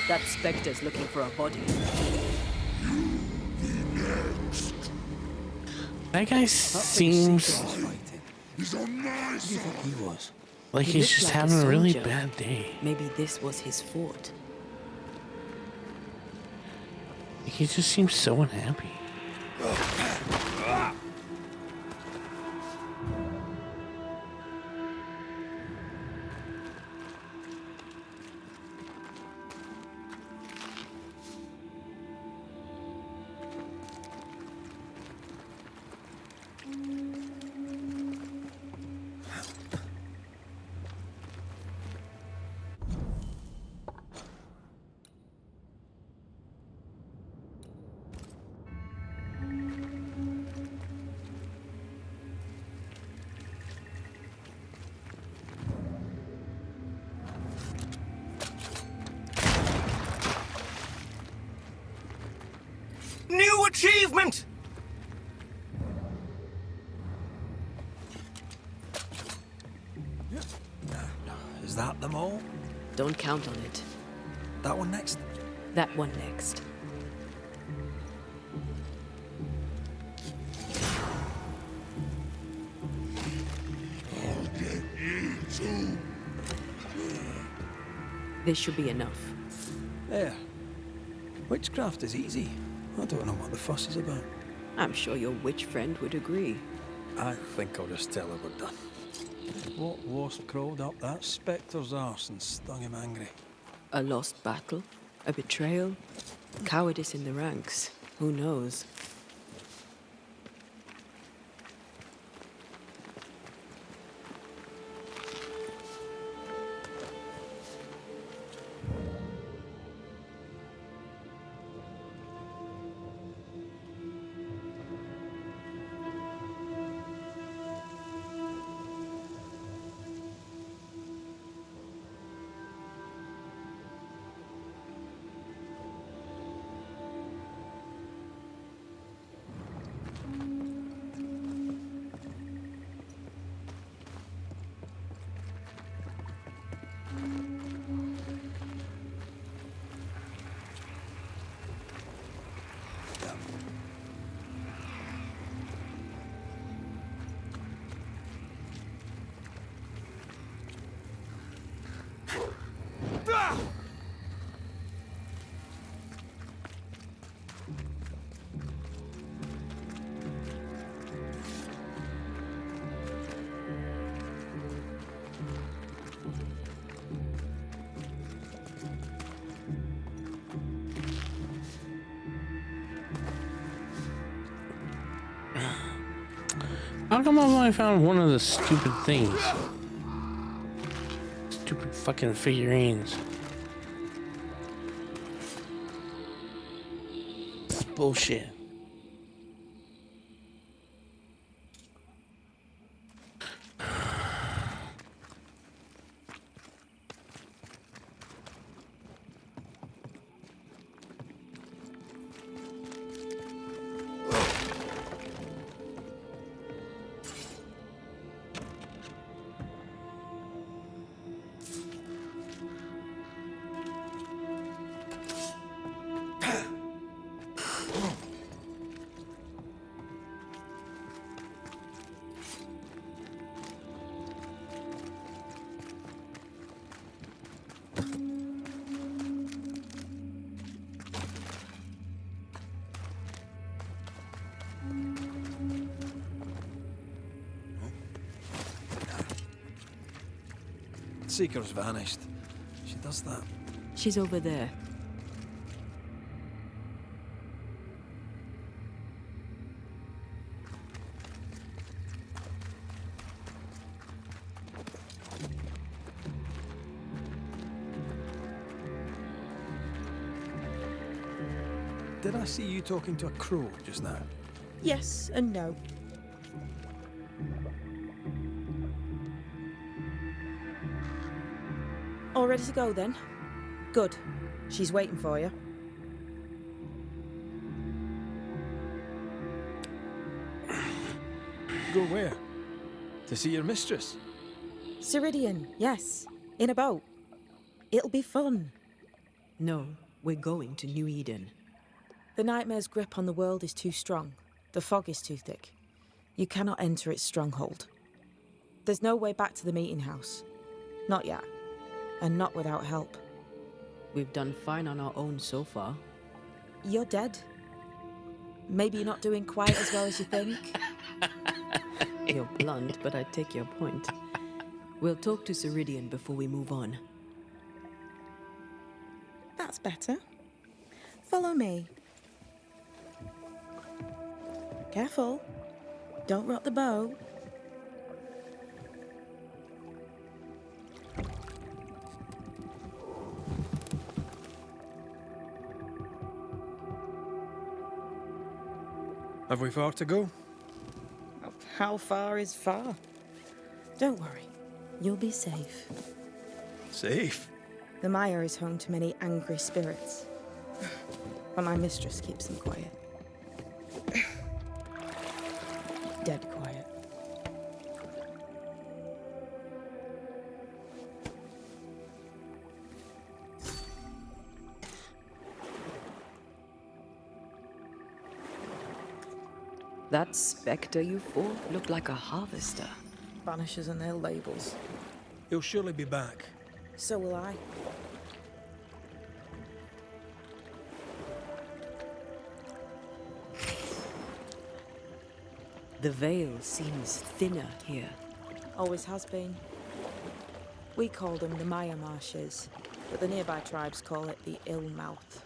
That specter's looking for a body. That guy seems He's on my Who do you side! think he was? like He he's looked just like a having a really soldier. bad day. Maybe this was his fort. He just seems so unhappy. New achievement! Is that them all? Don't count on it. That one next? That one next. I'll get you too! This should be enough. There. Witchcraft is easy. I don't know what the fuss is about. I'm sure your witch friend would agree. I think I'll just tell her we're done. What wasp crawled up that spectre's arse and stung him angry? A lost battle? A betrayal? Cowardice in the ranks? Who knows? How come I've only found one of the stupid things? Stupid fucking figurines. Bullshit. Seeker's vanished. She does that. She's over there. Did I see you talking to a crow just now? Yes and no. All ready to go then? Good. She's waiting for you. Go where? To see your mistress? Ceridian, yes. In a boat. It'll be fun. No, we're going to New Eden. The nightmare's grip on the world is too strong. The fog is too thick. You cannot enter its stronghold. There's no way back to the meeting house. Not yet. And not without help. We've done fine on our own so far. You're dead. Maybe you're not doing quite as well as you think. You're blunt, but I take your point. We'll talk to Ceridian before we move on. That's better. Follow me. Careful. Don't rock the boat. Have we far to go? How far is far? Don't worry. You'll be safe. Safe? The Mire is home to many angry spirits. But my mistress keeps them quiet. Dead quiet. That spectre you fought looked like a harvester. Banishers and their labels. He'll surely be back. So will I. The veil seems thinner here. Always has been. We call them the Maya Marshes, but the nearby tribes call it the Ill Mouth.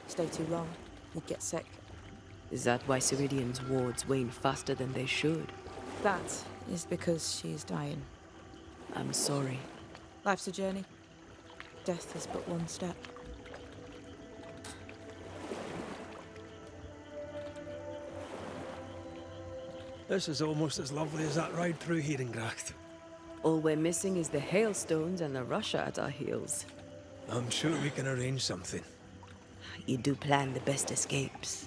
Stay too long, you'd get sick. Is that why Ceridian's wards wane faster than they should? That is because she is dying. I'm sorry. Life's a journey. Death is but one step. This is almost as lovely as that ride through Herengracht. All we're missing is the hailstones and the Russia at our heels. I'm sure we can arrange something. You do plan the best escapes.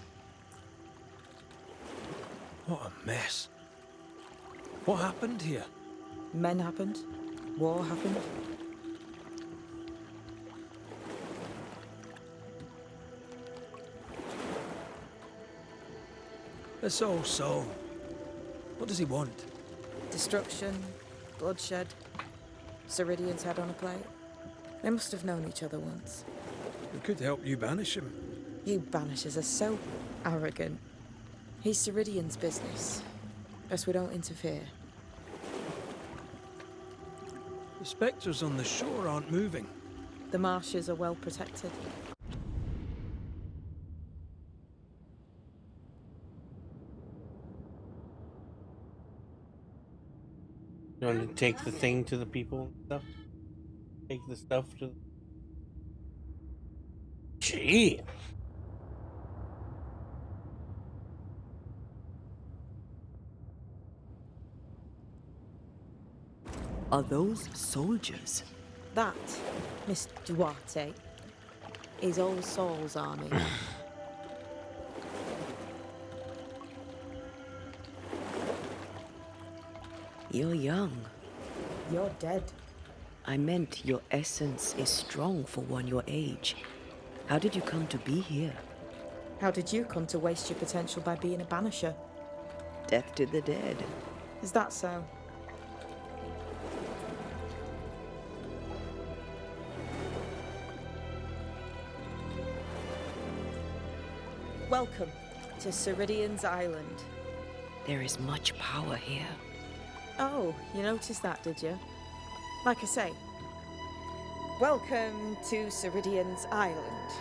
What a mess. What happened here? Men happened. War happened. This old soul. What does he want? Destruction, bloodshed, Ceridian's head on a plate. They must have known each other once. We could help you banish him. You banishers are so arrogant. He's Ceridian's business. Best we don't interfere. The spectres on the shore aren't moving. The marshes are well protected. You want to take the thing to the people and stuff? Take the stuff to. Gee. Are those soldiers? That, Miss Duarte, is All Souls Army. You're young. You're dead. I meant your essence is strong for one your age. How did you come to be here? How did you come to waste your potential by being a banisher? Death to the dead. Is that so? Welcome to Ceridian's Island. There is much power here. Oh, you noticed that, did you? Like I say, welcome to Ceridian's Island.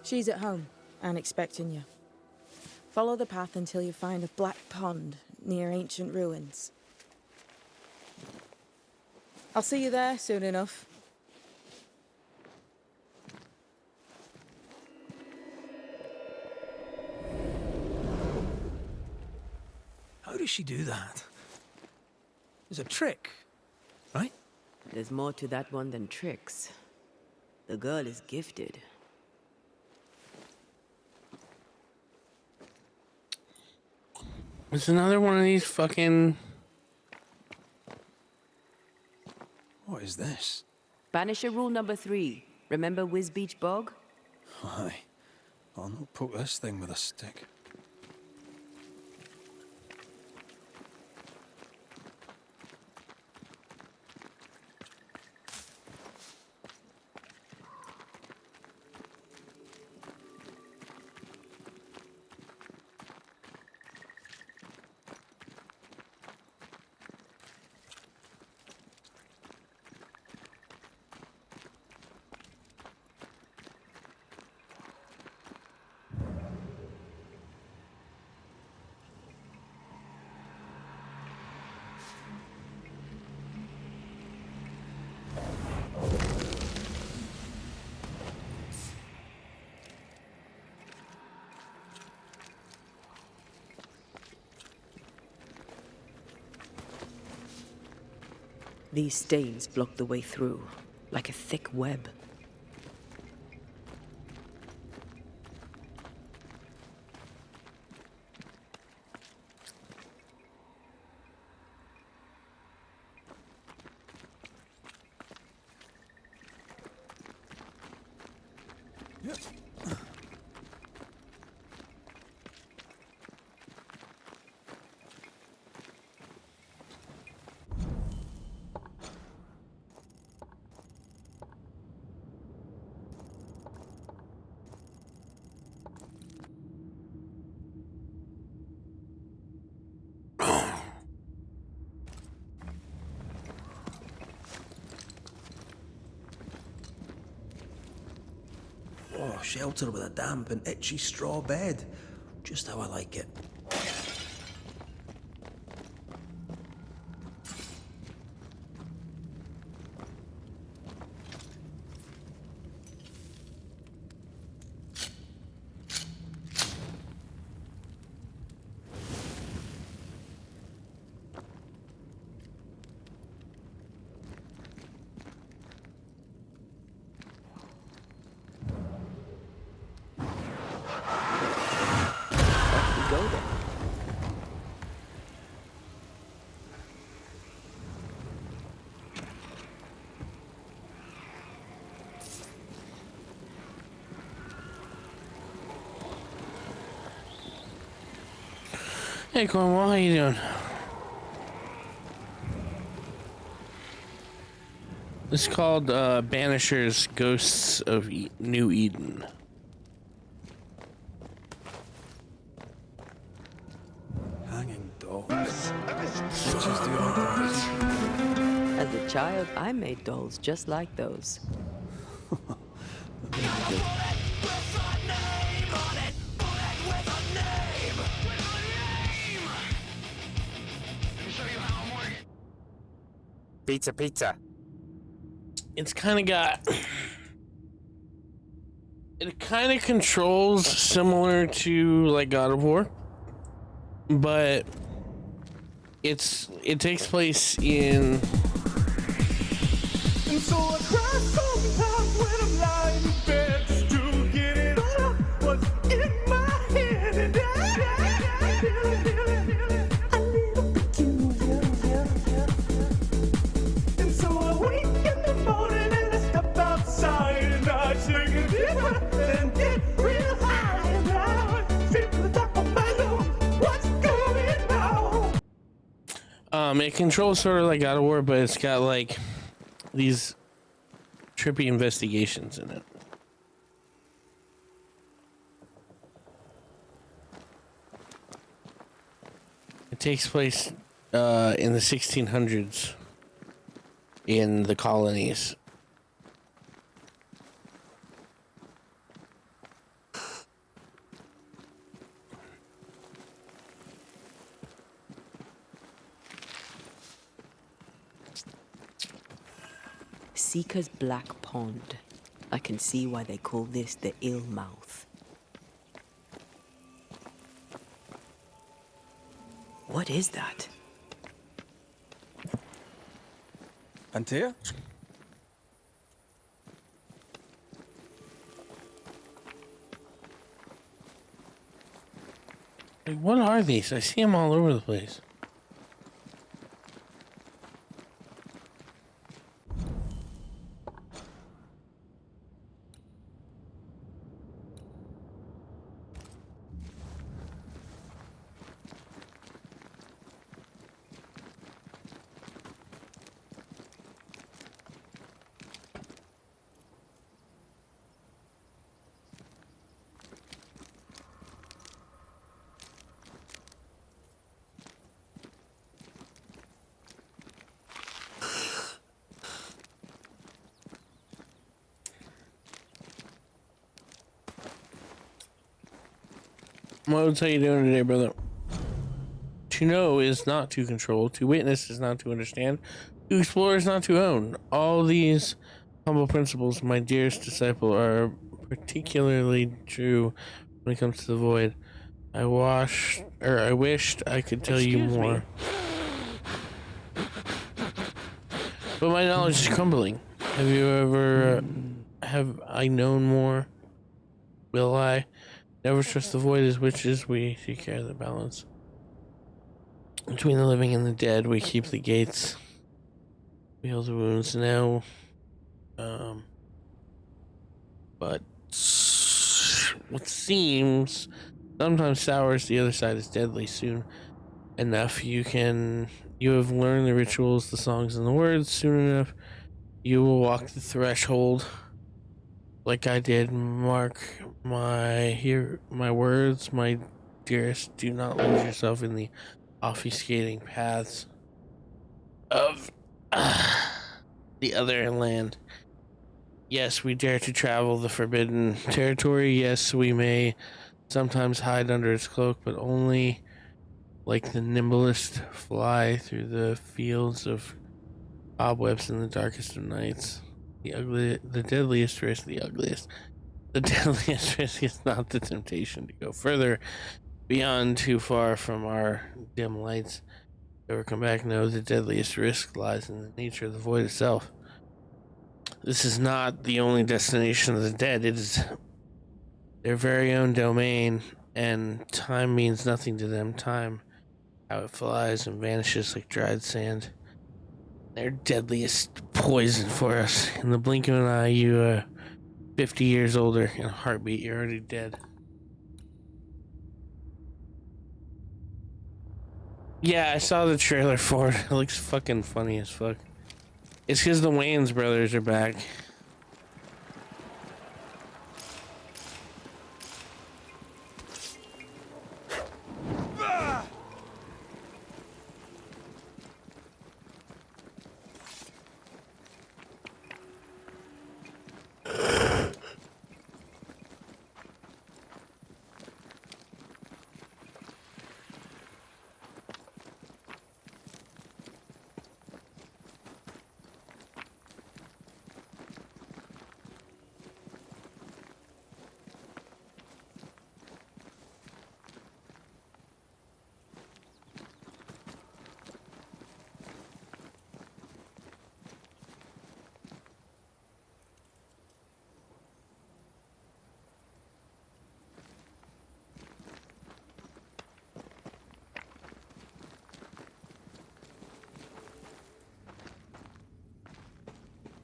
She's at home and expecting you. Follow the path until you find a black pond near ancient ruins. I'll see you there soon enough. How does she do that? It's a trick, right? There's more to that one than tricks. The girl is gifted. It's another one of these fucking. What is this? Banisher rule number 3. Remember Wisbeach Bog? Aye. I'll not poke this thing with a stick. These stains block the way through, like a thick web. Oh, shelter with a damp and itchy straw bed. Just how I like it. Go then. Hey Cornwall, how you doing? This is called Banisher's Ghosts of New Eden. Hanging dolls. Witches do like that. As a child, I made dolls just like those. Pizza, pizza. It's kind of got... It kind of controls similar to like God of War, but it takes place in... And so I cry sometimes when I'm lying in bed just to get it all out what's in my head. And I feel it, a little bit too, yeah. And so I wake in the morning and I step outside and I take a deep breath and get real high. And I feel the top of my lungs, what's going on? It controls sort of like God of War, but it's got like these trippy investigations in it. It takes place in the 1600s in the colonies. Seeker's Black Pond. I can see why they call this the Ill Mouth. What is that? Antea? Like, what are these? I see them all over the place. What's how you doing today, brother? To know is not to control. To witness is not to understand. To explore is not to own. All these humble principles, my dearest disciple, are particularly true when it comes to the void. I wished I could tell you more. But my knowledge is crumbling. Have you ever... have I known more? Will I? Never trust the void as witches. We take care of the balance. Between the living and the dead, we keep the gates. We heal the wounds now. But what seems sometimes sour as the other side is deadly. Soon enough, you have learned the rituals, the songs, and the words. Soon enough, you will walk the threshold. Like I did. Mark my words, my dearest. Do not lose yourself in the obfuscating paths of the other land. Yes, we dare to travel the forbidden territory. Yes, we may sometimes hide under its cloak, but only like the nimblest fly through the fields of cobwebs in the darkest of nights. The deadliest risk, the ugliest. The deadliest risk is not the temptation to go further beyond too far from our dim lights. Ever come back? No, the deadliest risk lies in the nature of the void itself. This is not the only destination of the dead. It is their very own domain, and time means nothing to them. Time, how it flies and vanishes like dried sand. Their deadliest poison for us. In the blink of an eye, you 50 years older. In a heartbeat, you're already dead. Yeah, I saw the trailer for it. It looks fucking funny as fuck. It's because the Wayans brothers are back.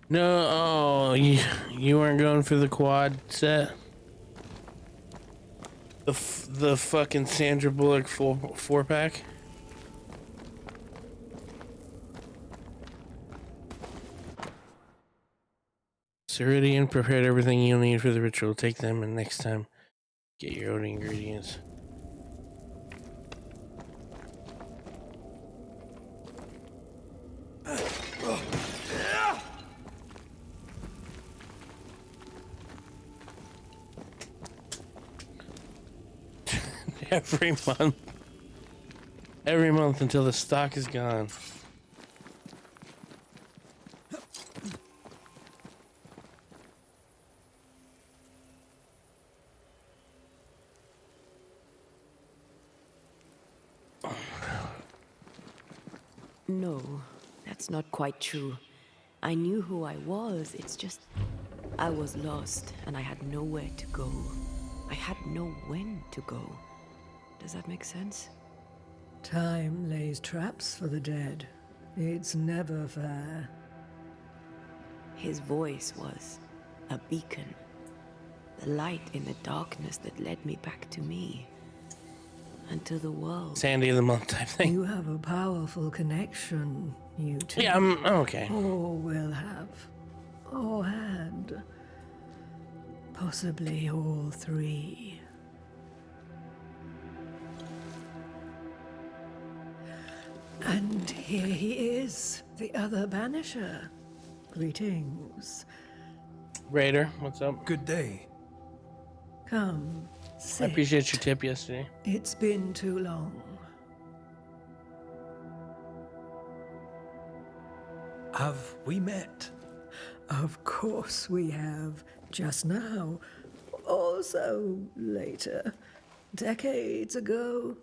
No, oh, you weren't going for the quad set? The fucking Sandra Bullock four pack? Ceridian prepared everything you'll need for the ritual. Take them and next time get your own ingredients. Every month until the stock is gone. No, that's not quite true. I knew who I was, it's just... I was lost, and I had nowhere to go. I had no when to go. Does that make sense? Time lays traps for the dead. It's never fair. His voice was a beacon. The light in the darkness that led me back to me. And to the world. Sandy of the month type thing. You have a powerful connection, you two. Yeah, I'm okay. Or will have. Or had. Possibly all three. And here he is, the other banisher. Greetings. Raider, what's up? Good day. Come, I sit. appreciate your tip yesterday. It's been too long. Have we met? Of course we have. Just now. Also later. Decades ago.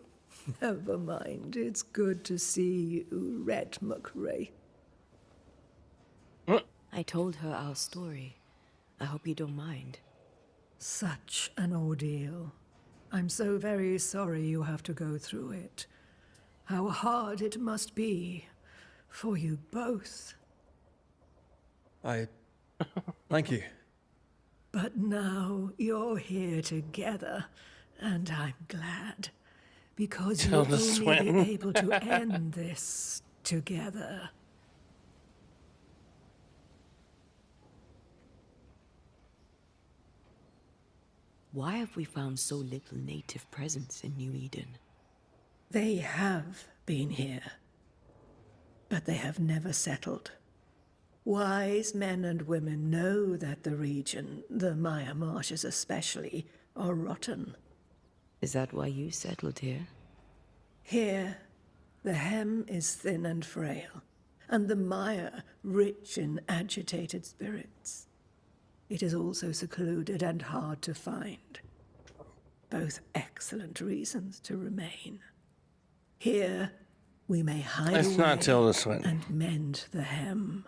Never mind. It's good to see you, Red McRae. I told her our story. I hope you don't mind. Such an ordeal. I'm so very sorry you have to go through it. How hard it must be for you both. Thank you. But now you're here together, and I'm glad. Because you'll Tilda only Swinton. be able to end this together. Why have we found so little native presence in New Eden? They have been here, but they have never settled. Wise men and women know that the region, the Maya Marshes especially, are rotten. Is that why you settled here? Here, the Hem is thin and frail, and the Maya rich in agitated spirits. It is also secluded and hard to find. Both excellent reasons to remain. Here, we may hide That's away not Tilda Swinton. and mend the Hem.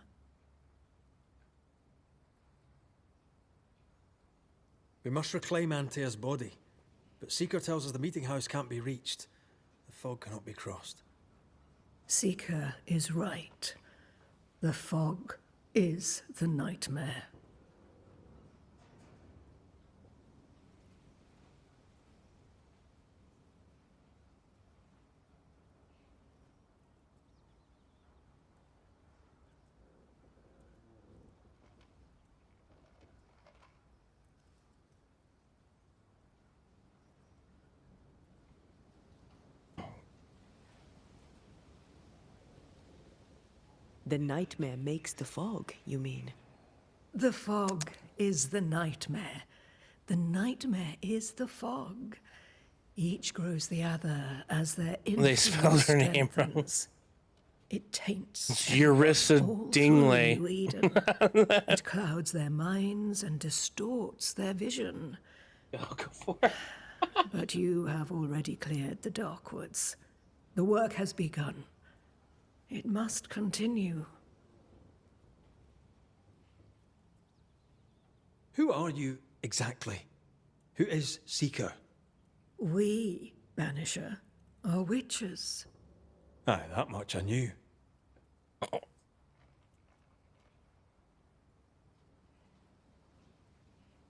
We must reclaim Antea's body, but Seeker tells us the meeting house can't be reached. The fog cannot be crossed. Seeker is right. The fog is the nightmare. The nightmare makes the fog, you mean? The fog is the nightmare. The nightmare is the fog. Each grows the other as their They spelled her name wrong. strengthens. It taints Eurissa all Dingley. through Eden. It clouds their minds and distorts their vision. Oh, go for it. But you have already cleared the Darkwoods. The work has begun. It must continue. Who are you exactly? Who is Seeker? We, Banisher, are witches. Aye, that much I knew.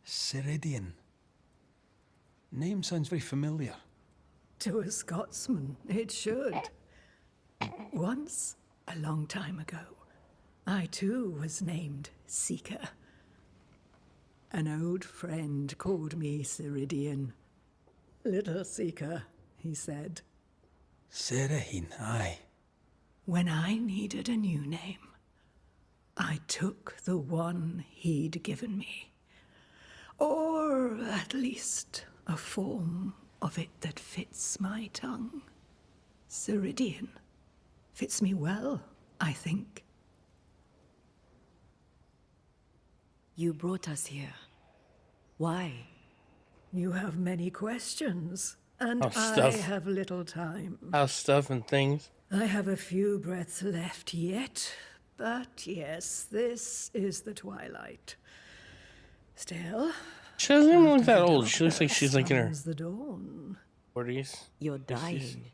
Ceridian. Name sounds very familiar. To a Scotsman, it should. Once, a long time ago, I too was named Seeker. An old friend called me Ceridian. Little Seeker, he said. Serahine, aye. When I needed a new name, I took the one he'd given me. Or at least a form of it that fits my tongue. Ceridian fits me well, I think. You brought us here. Why? You have many questions, and Oh, I stuff. have little time. House stuff and things. I have a few breaths left yet, but yes, this is the twilight. Still, She doesn't even look after that the old. She looks like she's like in her comes the dawn. 40s. You're dying.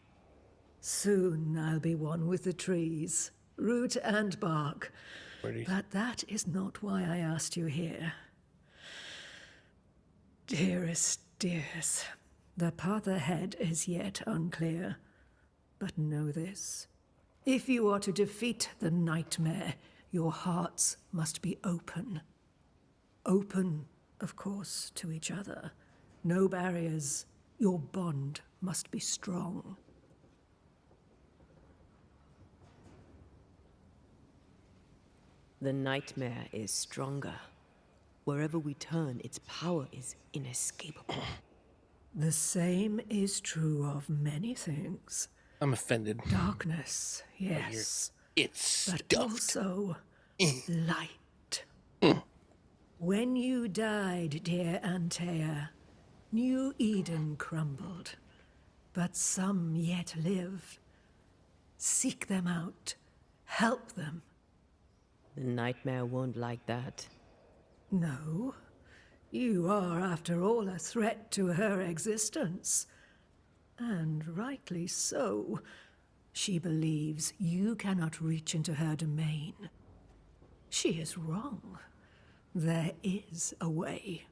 Soon I'll be one with the trees, root and bark. 40s. But that is not why I asked you here. Dearest dears, the path ahead is yet unclear. But know this. If you are to defeat the nightmare, your hearts must be open. Open, of course, to each other. No barriers. Your bond must be strong. The nightmare is stronger. Wherever we turn, its power is inescapable. The same is true of many things. I'm offended. Darkness, yes. It's But stuffed. also light. When you died, dear Antea, New Eden crumbled, but some yet live. Seek them out. Help them. The nightmare won't like that. No, you are, after all, a threat to her existence. And rightly so. She believes you cannot reach into her domain. She is wrong. There is a way.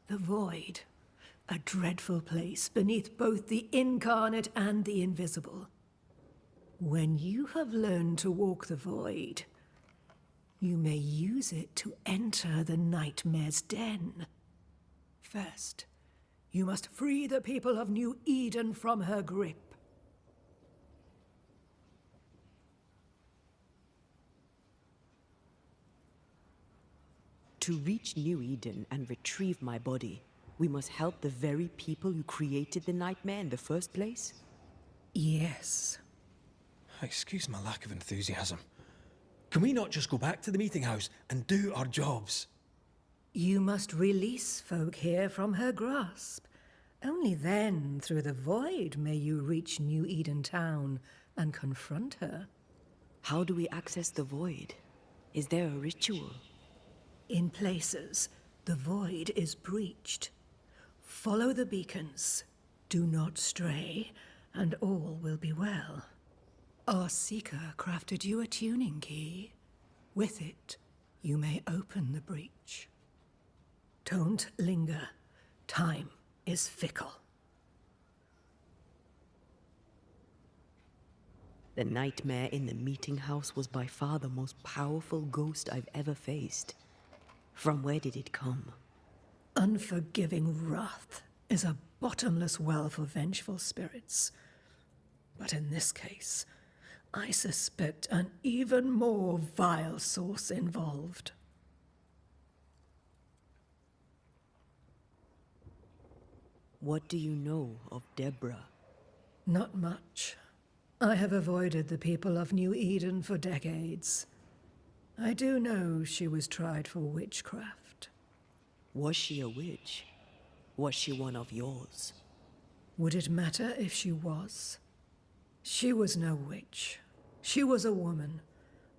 The void, a dreadful place beneath both the incarnate and the invisible. When you have learned to walk the void, you may use it to enter the nightmare's den. First, you must free the people of New Eden from her grip. To reach New Eden and retrieve my body, we must help the very people who created the nightmare in the first place? Yes. Excuse my lack of enthusiasm. Can we not just go back to the meeting house and do our jobs? You must release folk here from her grasp. Only then, through the void, may you reach New Eden Town and confront her. How do we access the void? Is there a ritual? In places, the void is breached. Follow the beacons. Do not stray, and all will be well. Our seeker crafted you a tuning key. With it, you may open the breach. Don't linger. Time is fickle. The nightmare in the meeting house was by far the most powerful ghost I've ever faced. From where did it come? Unforgiving wrath is a bottomless well for vengeful spirits. But in this case, I suspect an even more vile source involved. What do you know of Deborah? Not much. I have avoided the people of New Eden for decades. I do know she was tried for witchcraft. Was she a witch? Was she one of yours? Would it matter if she was? She was no witch. She was a woman,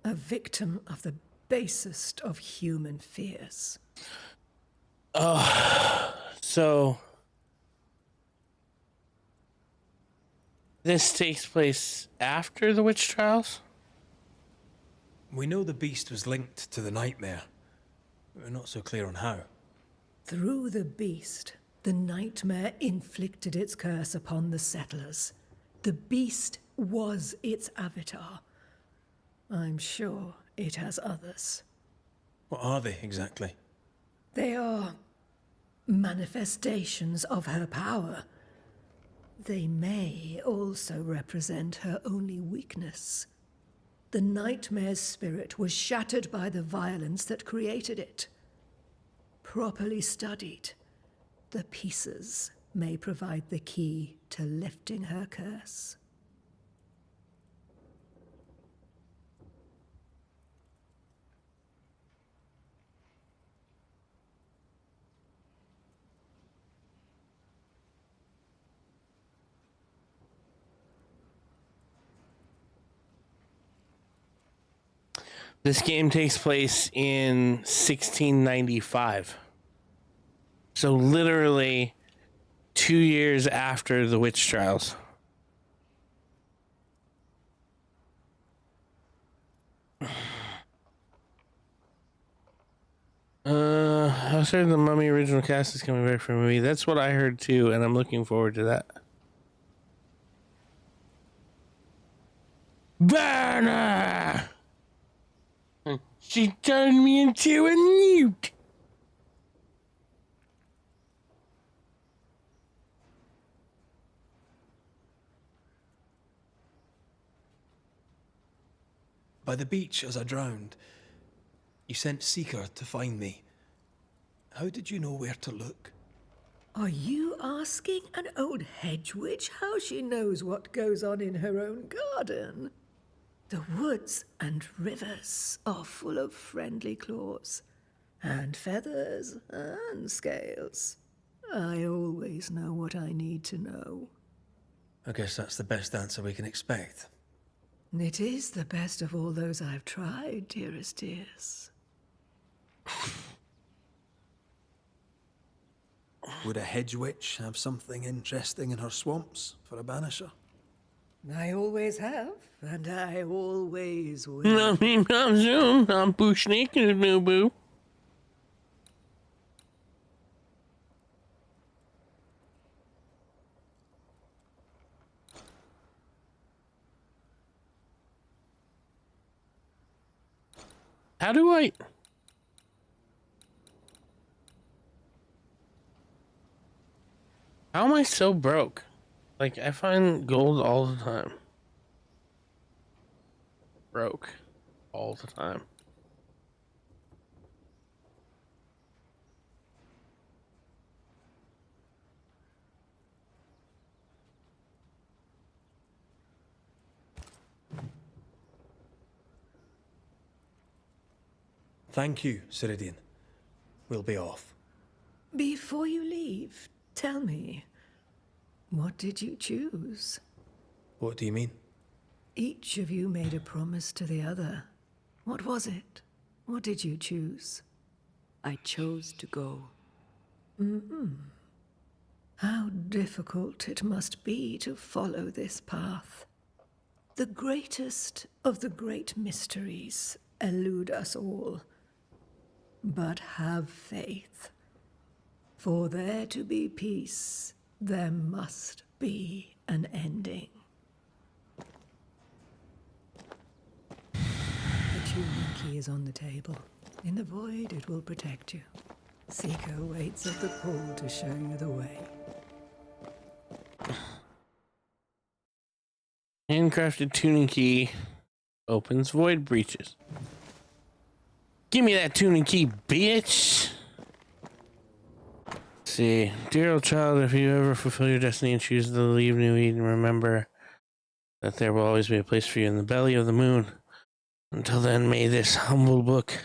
a victim of the basest of human fears. So this takes place after the witch trials? We know the beast was linked to the nightmare. We're not so clear on how. Through the beast, the nightmare inflicted its curse upon the settlers. The beast was its avatar. I'm sure it has others. What are they exactly? They are manifestations of her power. They may also represent her only weakness. The nightmare's spirit was shattered by the violence that created it. Properly studied, the pieces may provide the key to lifting her curse. This game takes place in 1695. So literally 2 years after the witch trials. I was heard the Mummy original cast is coming back for a movie. That's what I heard too, and I'm looking forward to that. Banner! She turned me into a newt. By the beach as I drowned, you sent Seeker to find me. How did you know where to look? Are you asking an old hedge witch how she knows what goes on in her own garden? The woods and rivers are full of friendly claws, and feathers and scales. I always know what I need to know. I guess that's the best answer we can expect. It is the best of all those I've tried, dearest dears. Would a hedge witch have something interesting in her swamps for a banisher? I always have, and I always will. I'm Bush Naked, no boo. How do I? How am I so broke? Like, I find gold all the time. Broke. All the time. Thank you, Ceridian. We'll be off. Before you leave, tell me, what did you choose? What do you mean? Each of you made a promise to the other. What was it? What did you choose? I chose to go. How difficult it must be to follow this path. The greatest of the great mysteries elude us all. But have faith. For there to be peace, there must be an ending. The tuning key is on the table. In the void, it will protect you. Seeker waits at the pool to show you the way. Handcrafted tuning key opens void breaches. Give me that tuning key, bitch. Let's see, dear old child, if you ever fulfill your destiny and choose to leave New Eden, remember that there will always be a place for you in the belly of the moon. Until then, may this humble book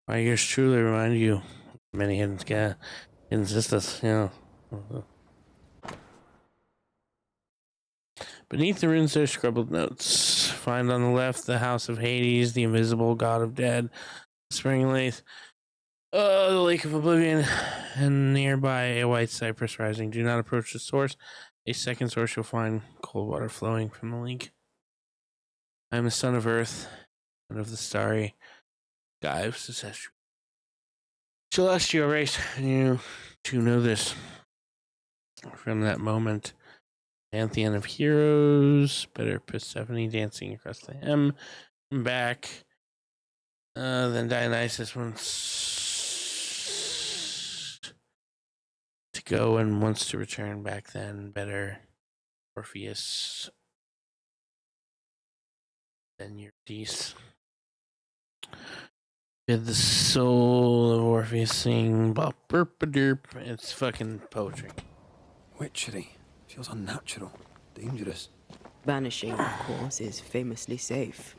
by yours truly remind you of many hidden sisters, Beneath the runes there are scribbled notes. Find on the left the House of Hades, the invisible god of dead, the Spring Lake, the Lake of Oblivion, and nearby a white cypress rising. Do not approach the source. A second source you'll find cold water flowing from the lake. I am the son of Earth, and of the starry sky of celestial race. You to know this. From that moment, Pantheon of Heroes, better Persephone dancing across the hem and back. Then Dionysus wants to go and wants to return back then. Better Orpheus than Eurydice. Bid the soul of Orpheus sing bop burp a derp. It's fucking poetry. Witchery. Feels unnatural. Dangerous. Banishing, of course, is famously safe.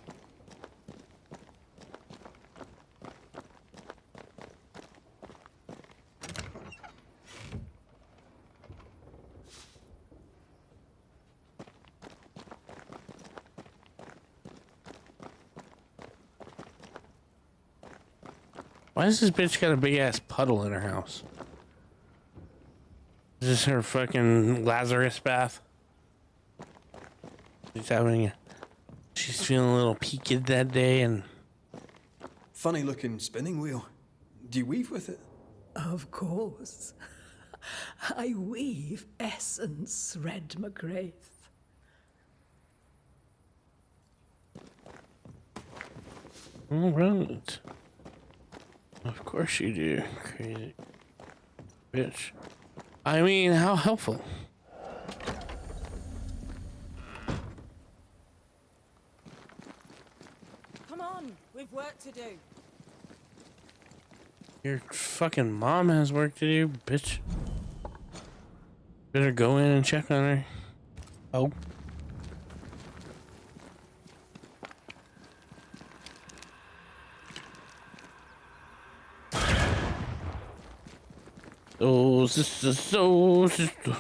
Why does this bitch got a big ass puddle in her house? Is this her fucking Lazarus bath? She's feeling a little peaked that day and... Funny looking spinning wheel. Do you weave with it? Of course. I weave essence, Red McGrath. All right. Of course you do, crazy bitch. I mean, how helpful. Come on, we've work to do. Your fucking mom has work to do, bitch. Better go in and check on her. Oh. Oh, sister, so sister.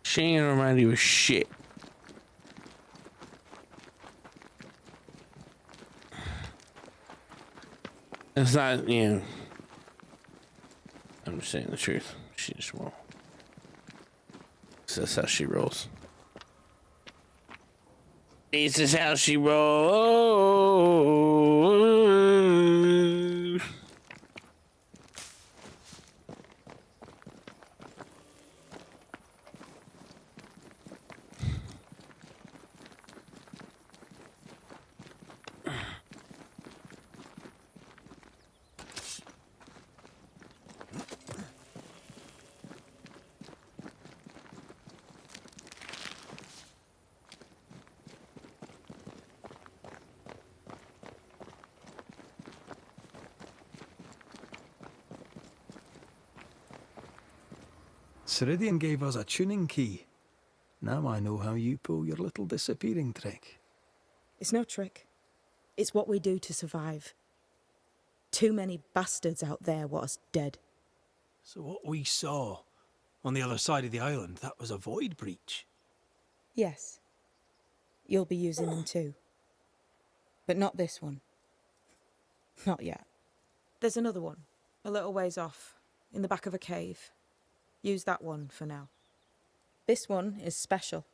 She ain't gonna remind you of shit. It's not, I'm just saying the truth. She just won't. That's how she rolls. This is how she rolls. Ceridian gave us a tuning key. Now I know how you pull your little disappearing trick. It's no trick. It's what we do to survive. Too many bastards out there want us dead. So what we saw on the other side of the island, that was a void breach. Yes. You'll be using them too. But not this one. Not yet. There's another one, a little ways off, in the back of a cave. Use that one for now. This one is special.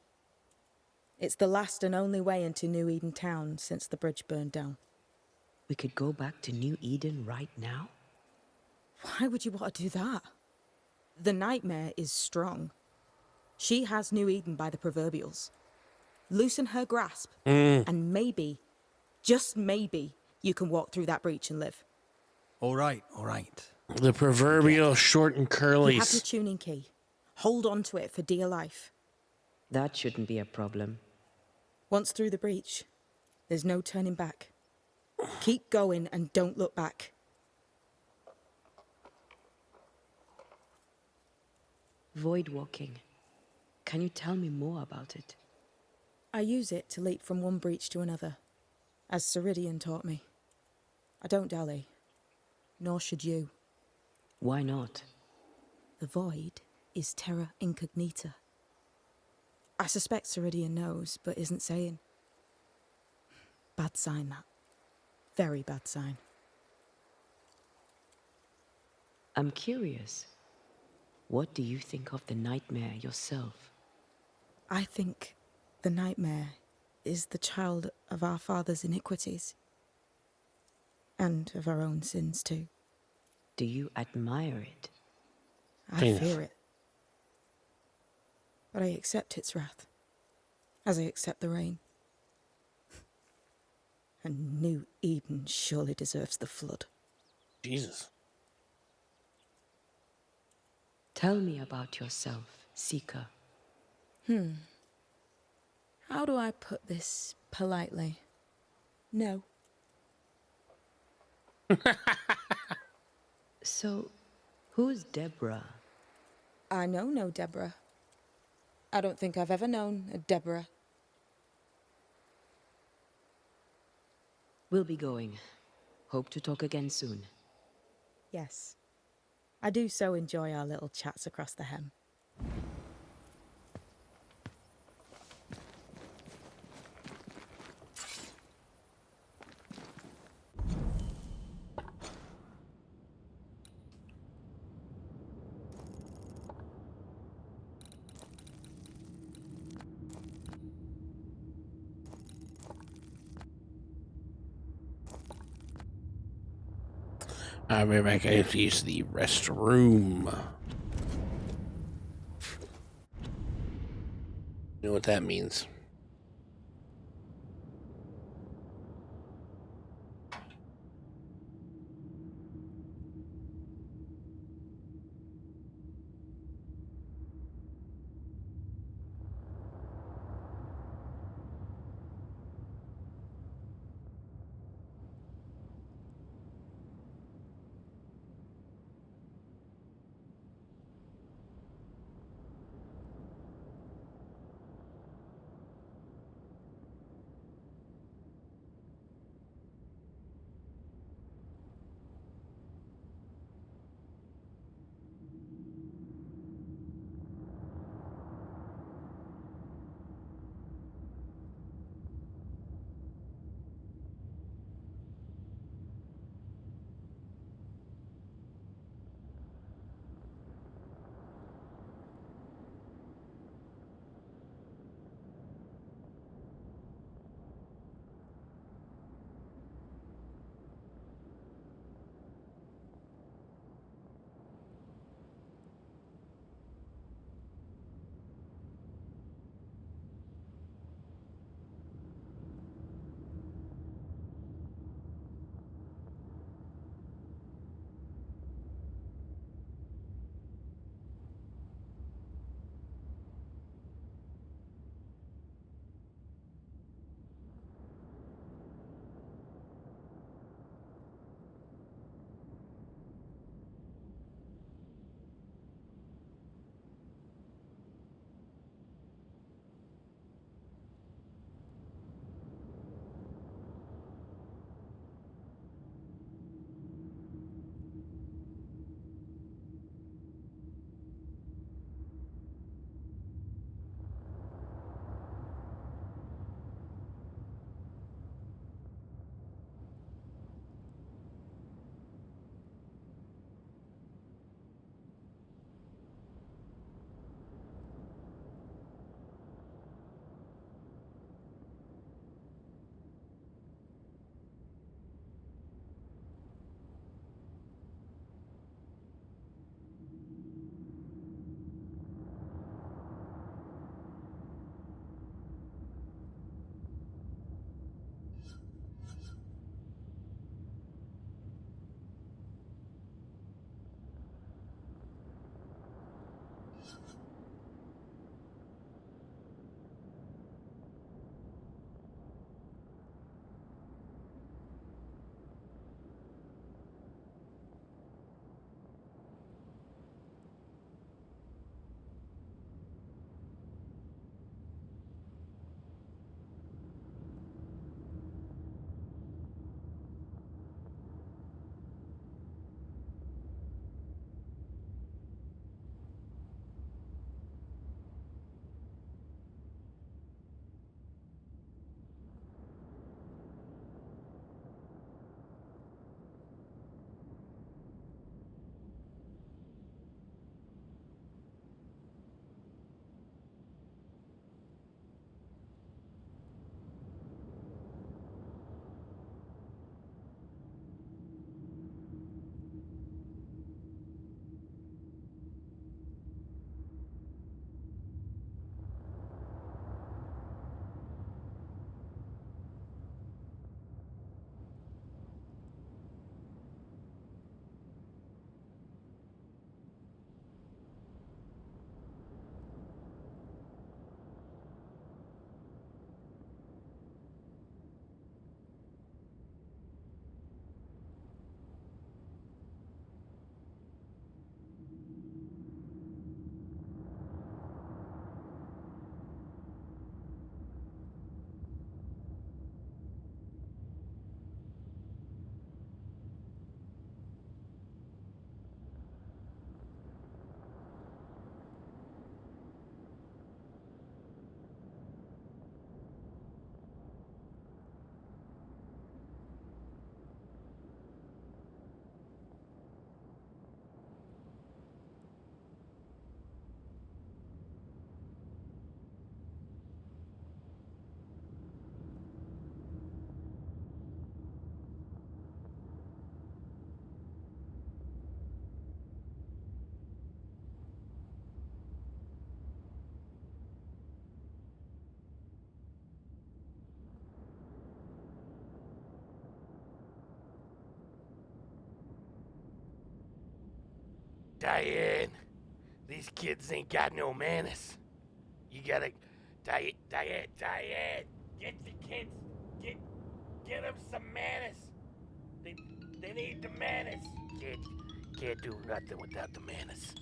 It's the last and only way into New Eden town since the bridge burned down. We could go back to New Eden right now? Why would you want to do that? The Nightmare is strong. She has New Eden by the proverbials. Loosen her grasp, and maybe, just maybe, you can walk through that breach and live. All right, all right. The proverbial short and curly. You have your tuning key. Hold on to it for dear life. That shouldn't be a problem. Once through the breach, there's no turning back. Keep going and don't look back. Void walking. Can you tell me more about it? I use it to leap from one breach to another, as Ceridian taught me. I don't dally, nor should you. Why not? The Void is terra incognita. I suspect Ceridian knows, but isn't saying. Bad sign, that. Very bad sign. I'm curious. What do you think of the Nightmare yourself? I think the Nightmare is the child of our father's iniquities. And of our own sins, too. Do you admire it? I fear it. But I accept its wrath, as I accept the rain. And New Eden surely deserves the flood. Jesus. Tell me about yourself, Seeker. How do I put this politely? No. So, who's Deborah? I know no Deborah. I don't think I've ever known a Deborah. We'll be going. Hope to talk again soon. Yes. I do so enjoy our little chats across the hem. I'll be back. I have to use the restroom. You know what that means? Diane, these kids ain't got no manners. You gotta, Diane, get the kids, get them some manners. They need the manners. Can't do nothing without the manners.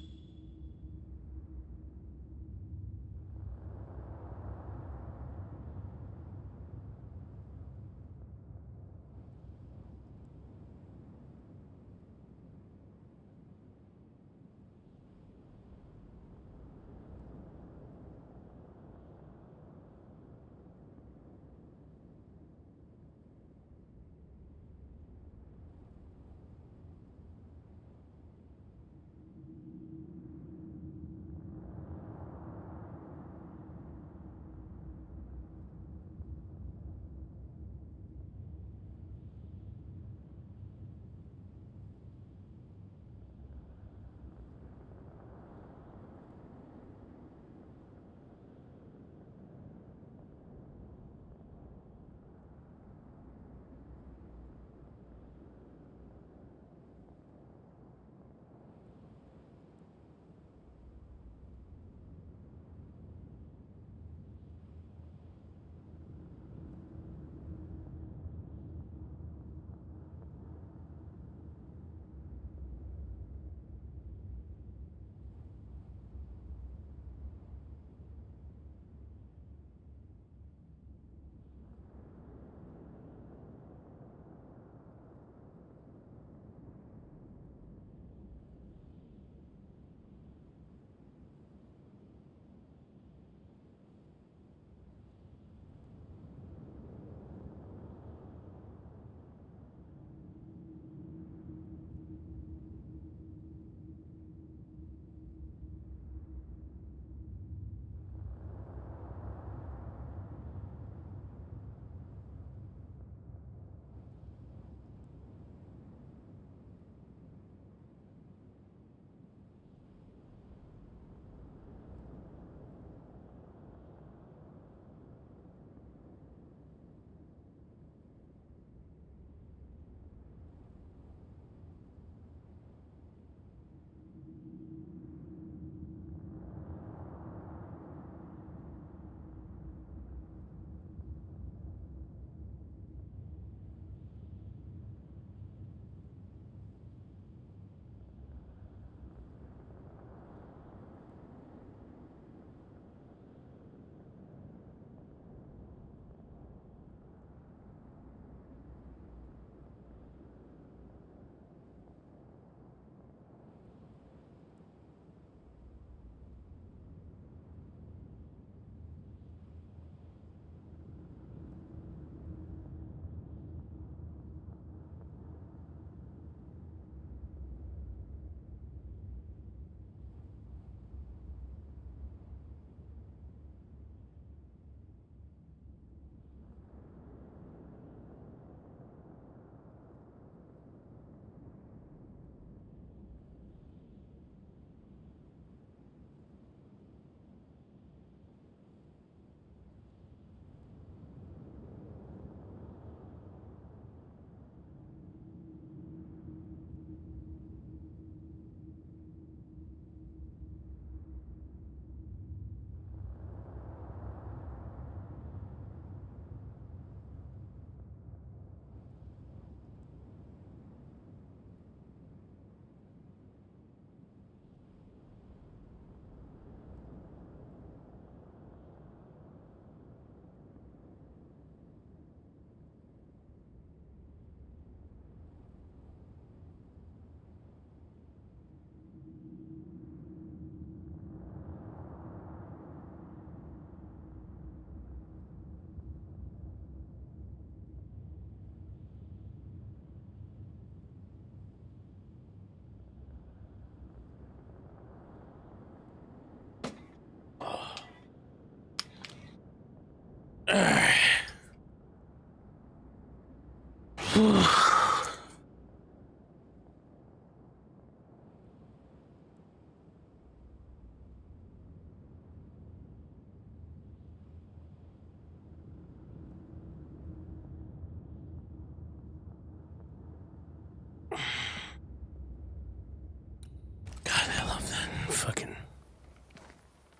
fucking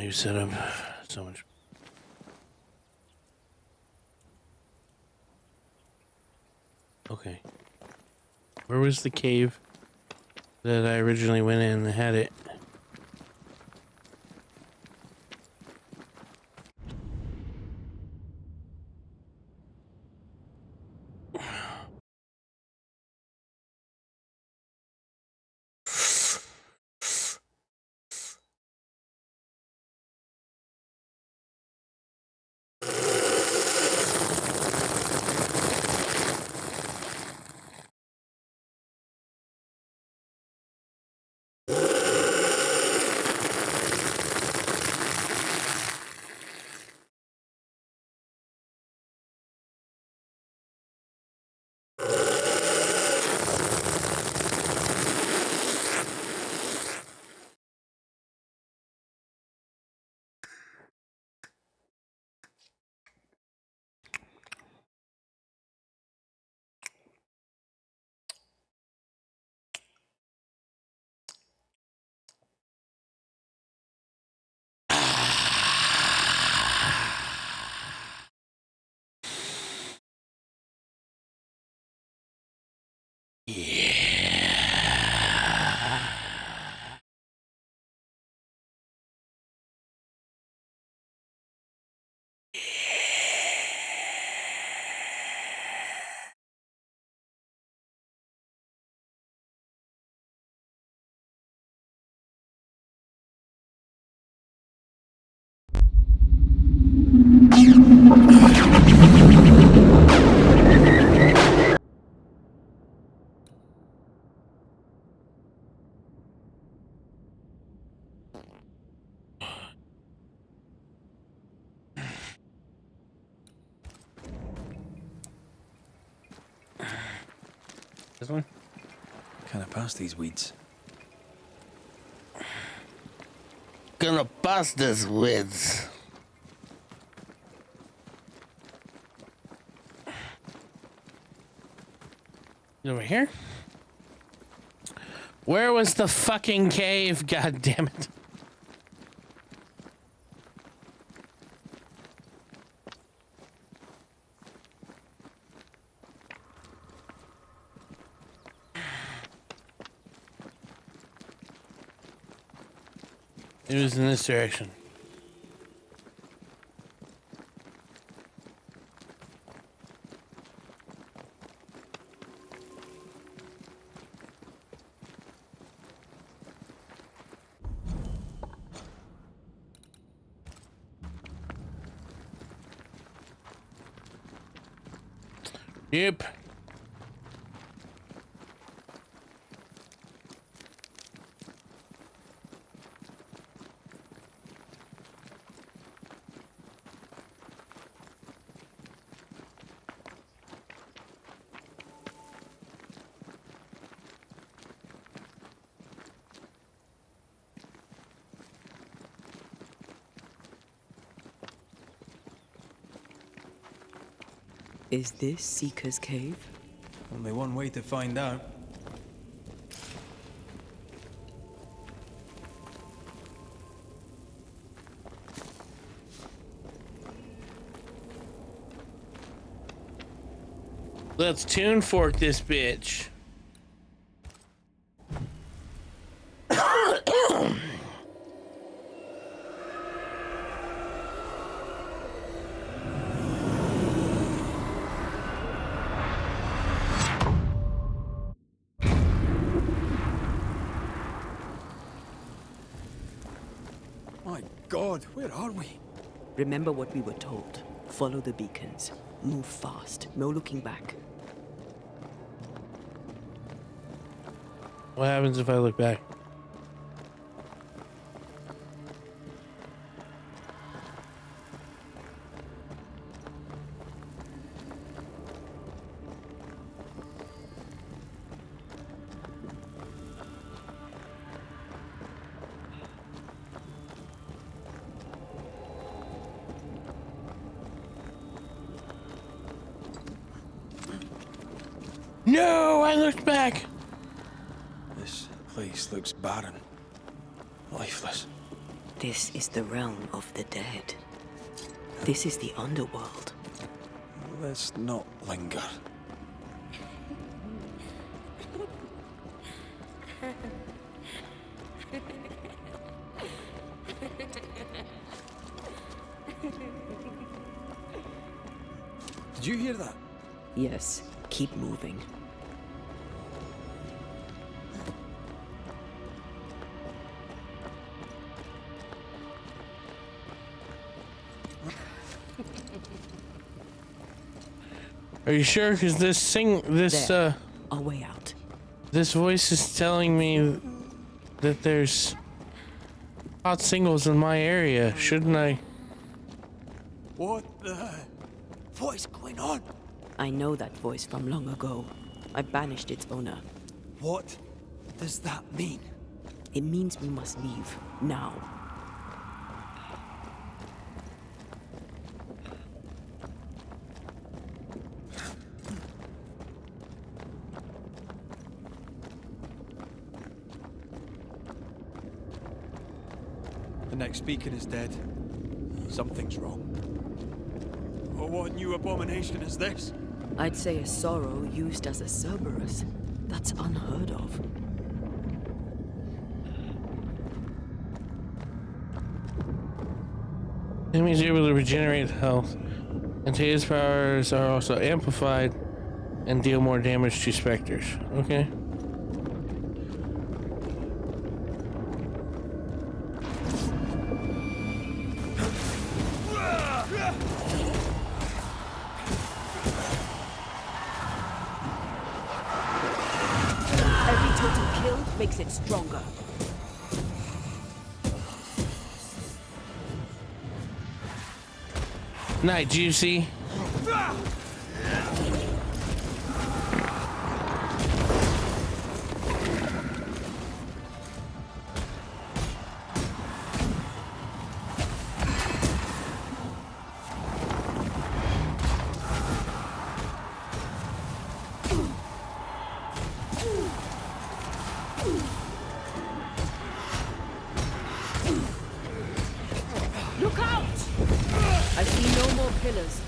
new setup. So much. Okay. Where was the cave that I originally went in and had it? This one? Kind of past these weeds. Gonna bust this with. Over here? Where was the fucking cave? God damn it. It was in this direction. Yep. Is this Seeker's Cave? Only one way to find out. Let's tune fork this bitch. My God, where are we? Remember what we were told. Follow the beacons. Move fast. No looking back. What happens if I look back? No, I looked back. This place looks barren. lifeless. This is the realm of the dead. This is the underworld. Let's not linger. Did you hear that? Yes, keep moving. Are you sure? Because There. Our way out. this voice is telling me that there's hot singles in my area. Shouldn't I? What is going on? I know that voice from long ago. I banished its owner. What does that mean? It means we must leave. Now. The next beacon is dead. Something's wrong. Oh, what new abomination is this? I'd say a sorrow used as a Cerberus. That's unheard of. Enemies are able to regenerate health. Antaeus powers are also amplified and deal more damage to specters. Okay. Every totem killed makes it stronger. Night, Juicy. Look out! I see no more pillars.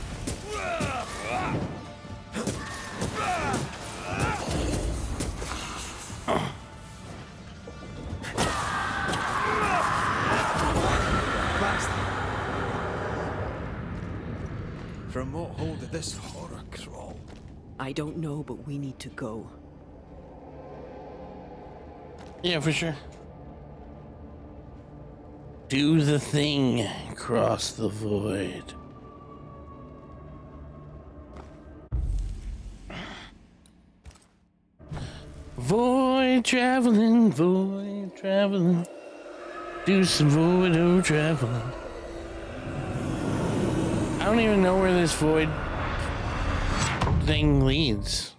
From what hole did this horror crawl? I don't know, but we need to go. Yeah, for sure. Do the thing. Cross the void. Void traveling, void traveling. Do some void traveling. I don't even know where this void thing leads.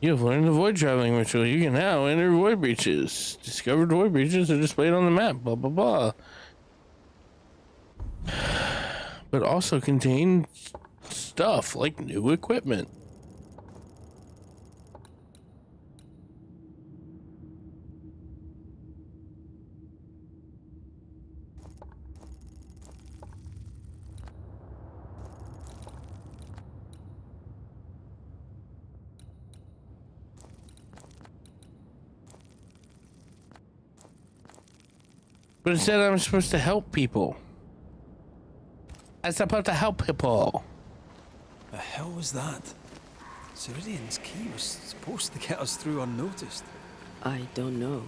You have learned the void traveling ritual. You can now enter void breaches. Discovered void breaches are displayed on the map. Blah blah blah. But also contain stuff like new equipment. But it said I'm supposed to help people. I'm supposed to help people. The hell was that? Ceridian's key was supposed to get us through unnoticed. I don't know.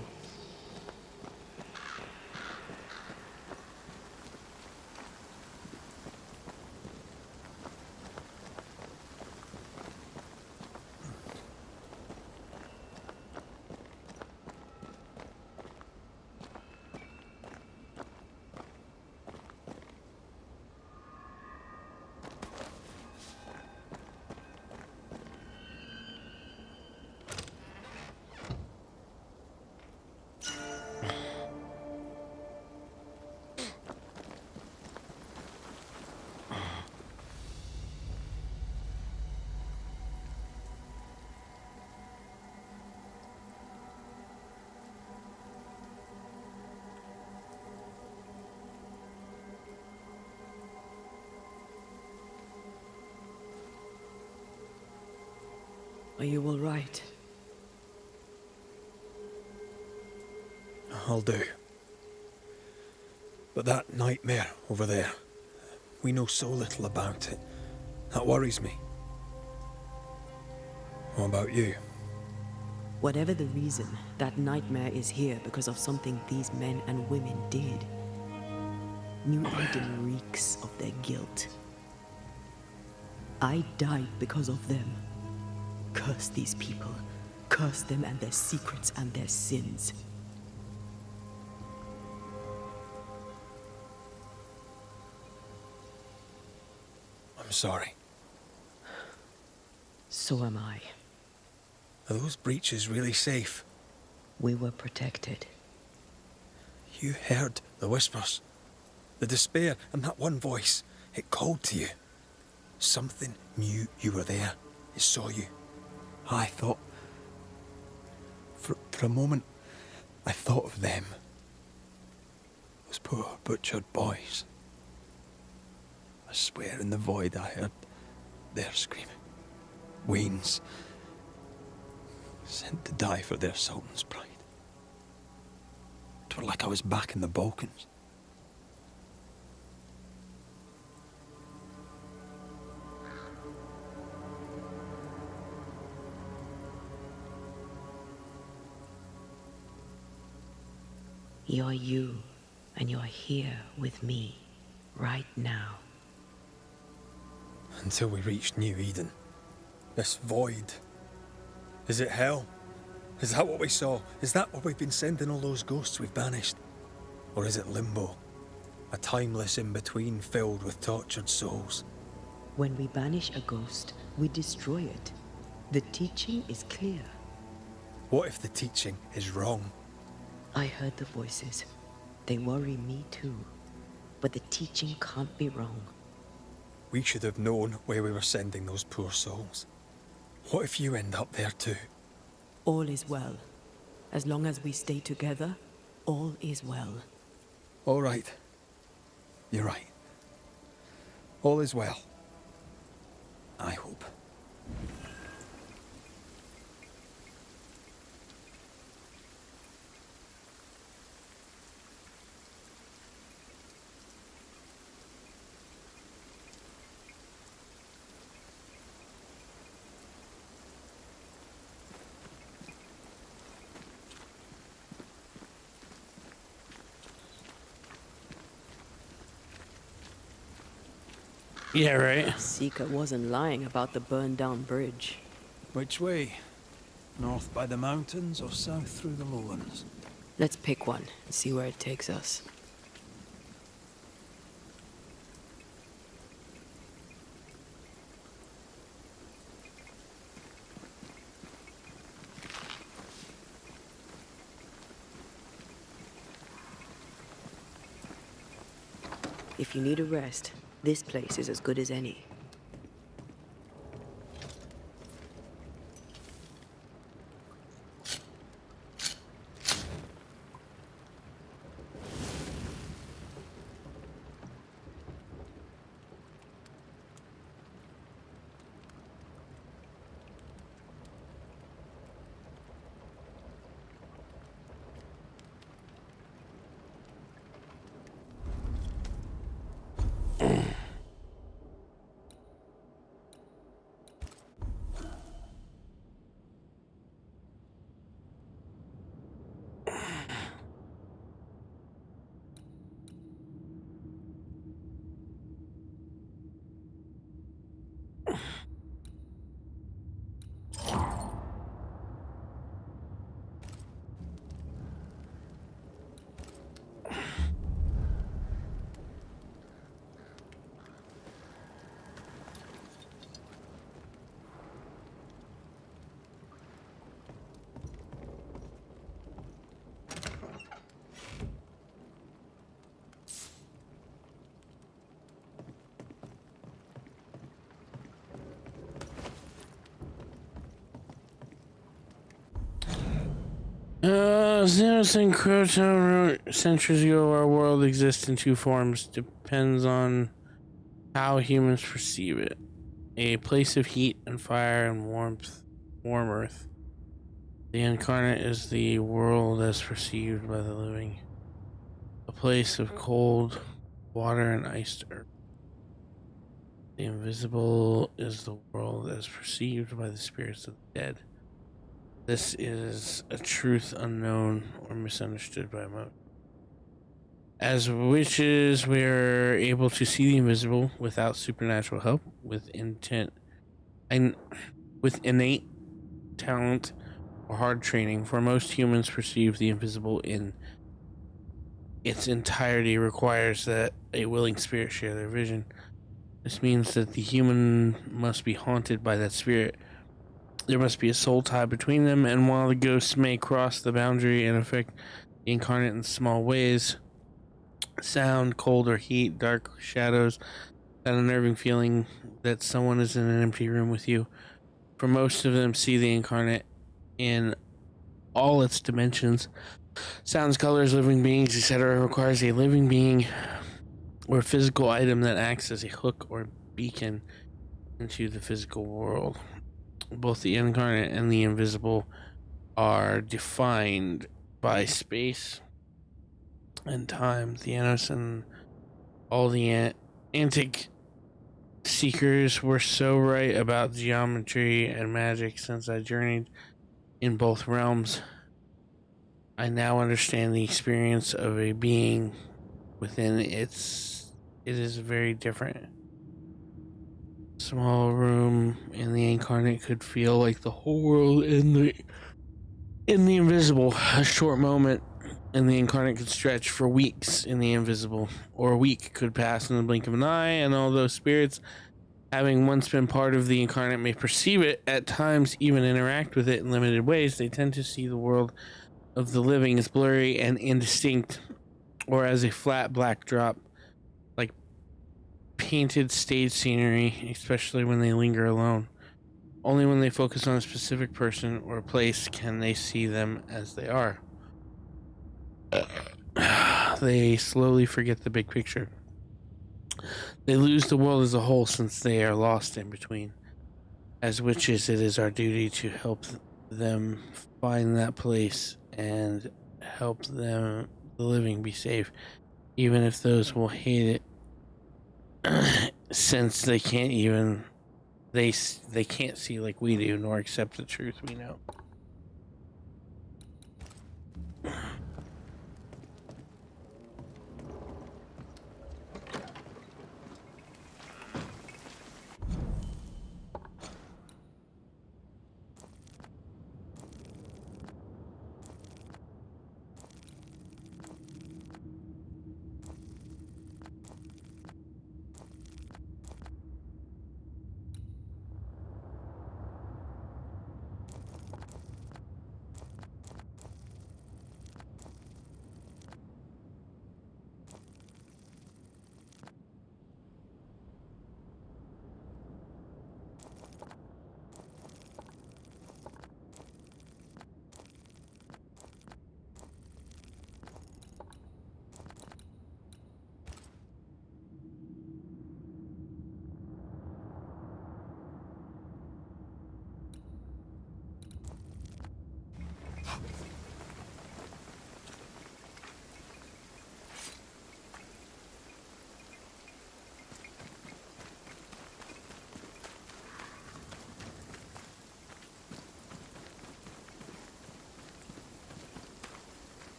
Are you all right? I'll do. But that nightmare over there, we know so little about it. That worries me. What about you? Whatever the reason, that nightmare is here because of something these men and women did. New Eden reeks of their guilt. I died because of them. Curse these people. Curse them and their secrets and their sins. I'm sorry. So am I. Are those breaches really safe? We were protected. You heard the whispers, the despair, and that one voice. It called to you. Something knew you were there. It saw you. I thought... For a moment, I thought of them. Those poor butchered boys. I swear in the void I heard their screaming. Wayne's. Sent to die for their Sultan's pride. It were like I was back in the Balkans. You're you, and you're here with me, right now. Until we reach New Eden. This void. Is it hell? Is that what we saw? Is that where we've been sending all those ghosts we've banished? Or is it limbo? A timeless in-between filled with tortured souls? When we banish a ghost, we destroy it. The teaching is clear. What if the teaching is wrong? I heard the voices. They worry me too. But the teaching can't be wrong. We should have known where we were sending those poor souls. What if you end up there too? All is well. As long as we stay together, all is well. All right. You're right. All is well. I hope. Yeah, right. Seeker wasn't lying about the burned down bridge. Which way? North by the mountains or south through the lowlands? Let's pick one and see where it takes us. If you need a rest, this place is as good as any. Xenos and Croto wrote centuries ago, our world exists in two forms. Depends on how humans perceive it. A place of heat and fire and warmth, warm earth. The incarnate is the world as perceived by the living, a place of cold water and iced earth. The invisible is the world as perceived by the spirits of the dead. This is a truth unknown or misunderstood by most. As witches, we are able to see the invisible without supernatural help, with intent and with innate talent or hard training. For most humans, perceive the invisible in its entirety requires that a willing spirit share their vision. This means that the human must be haunted by that spirit. There must be a soul tie between them, and while the ghosts may cross the boundary and affect the incarnate in small ways, sound, cold or heat, dark shadows, that unnerving feeling that someone is in an empty room with you. For most of them, see the incarnate in all its dimensions. Sounds, colors, living beings, etc. requires a living being or physical item that acts as a hook or beacon into the physical world. Both the incarnate and the invisible are defined by space and time. Theanos and all the antique seekers were so right about geometry and magic. Since I journeyed in both realms, I now understand the experience of a being within it is very different. Small room in the incarnate could feel like the whole world in the invisible. A short moment in the incarnate could stretch for weeks in the invisible, or a week could pass in the blink of an eye. And although spirits, having once been part of the incarnate, may perceive it, at times even interact with it in limited ways, they tend to see the world of the living as blurry and indistinct, or as a flat black drop, like painted stage scenery, especially when they linger alone. Only when they focus on a specific person or place can they see them as they are. They slowly forget the big picture. They lose the world as a whole since they are lost in between. As witches, it is our duty to help them find that place and help them, the living, be safe, even if those will hate it, since they can't even they can't see like we do, nor accept the truth we know.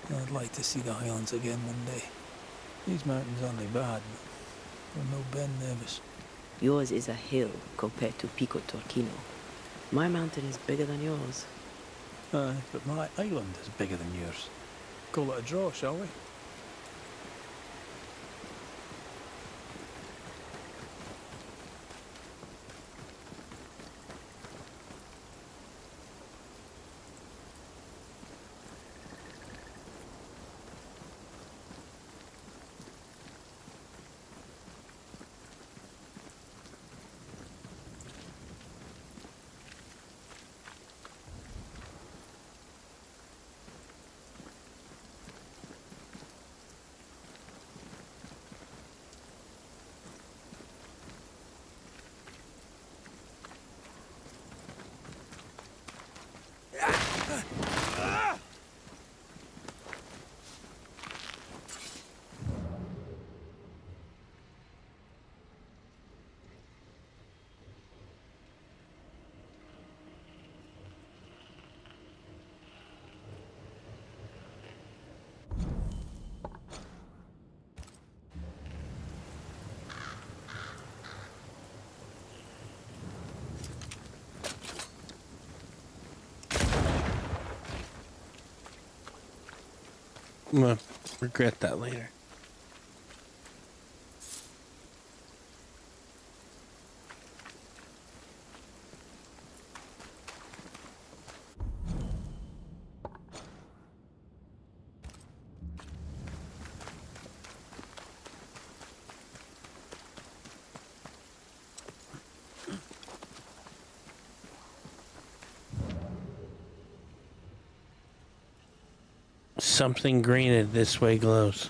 I'd like to see the Highlands again one day. These mountains aren't bad, but I'm no Ben Nevis. Yours is a hill compared to Pico Torquino. My mountain is bigger than yours. Aye, but my island is bigger than yours. Call it a draw, shall we? I'm gonna regret that later. Something greened this way glows.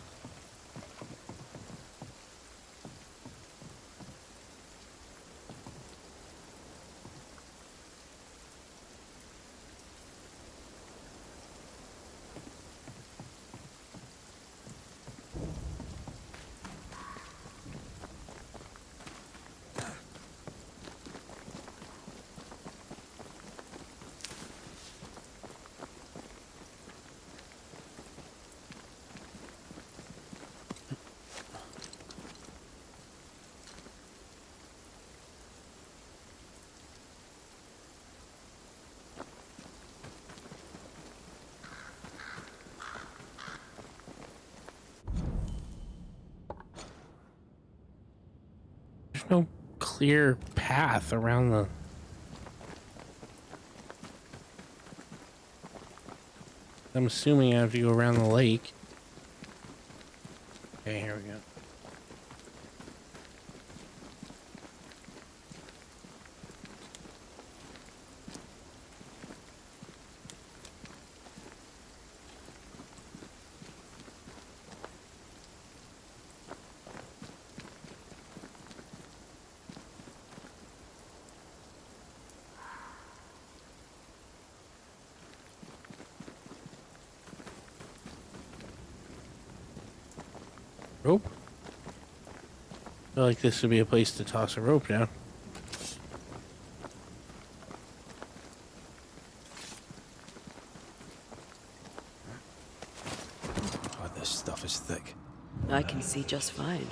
There's no clear path around the... I'm assuming I have to go around the lake. Okay, here we go. Rope? I feel like this would be a place to toss a rope down. Oh, this stuff is thick. I can see just fine.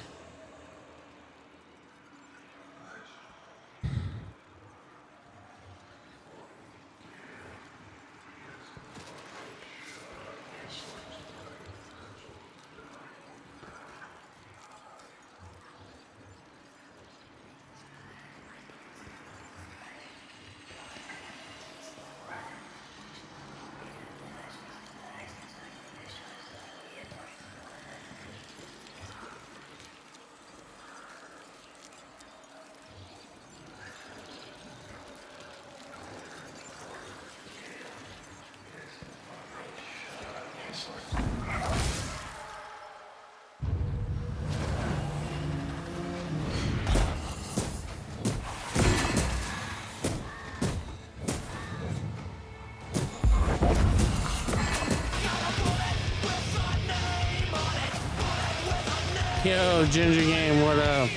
Yo, Ginger Game, what up?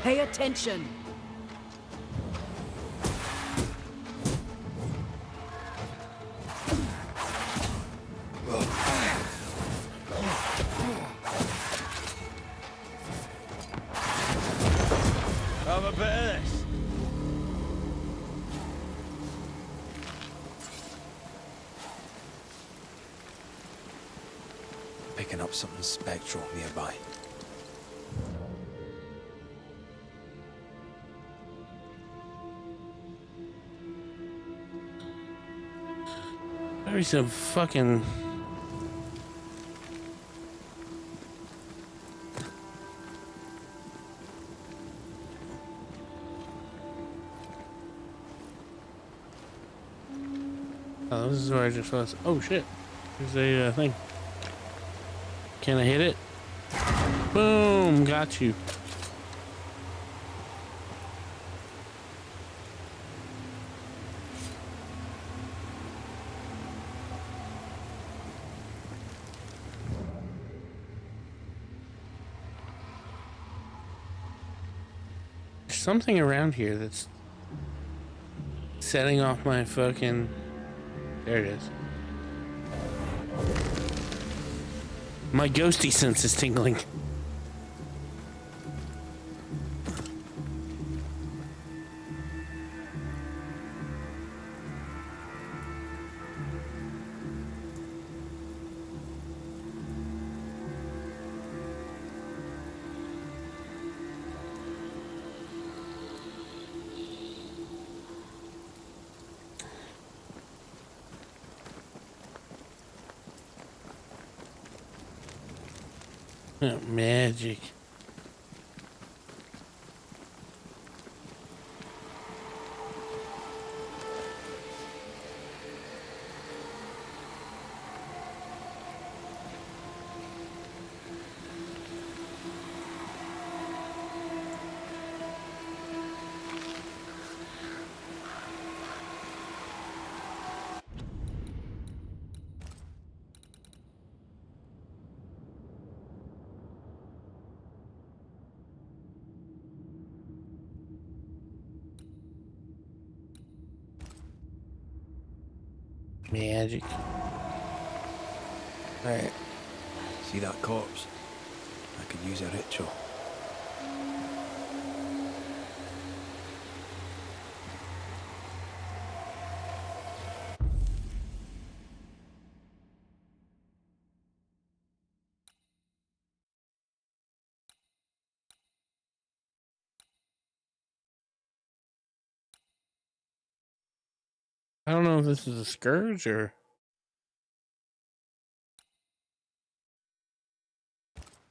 Pay attention. Have a bit of this. Picking up something spectral nearby. There's some fucking... Oh, this is where I just was. Oh shit. There's a thing. Can I hit it? Boom! Got you. There's something around here that's setting off my fucking... There it is. My ghosty sense is tingling. Oh, magic. Magic. Alright. See that corpse? I could use a ritual. I don't know if this is a scourge or...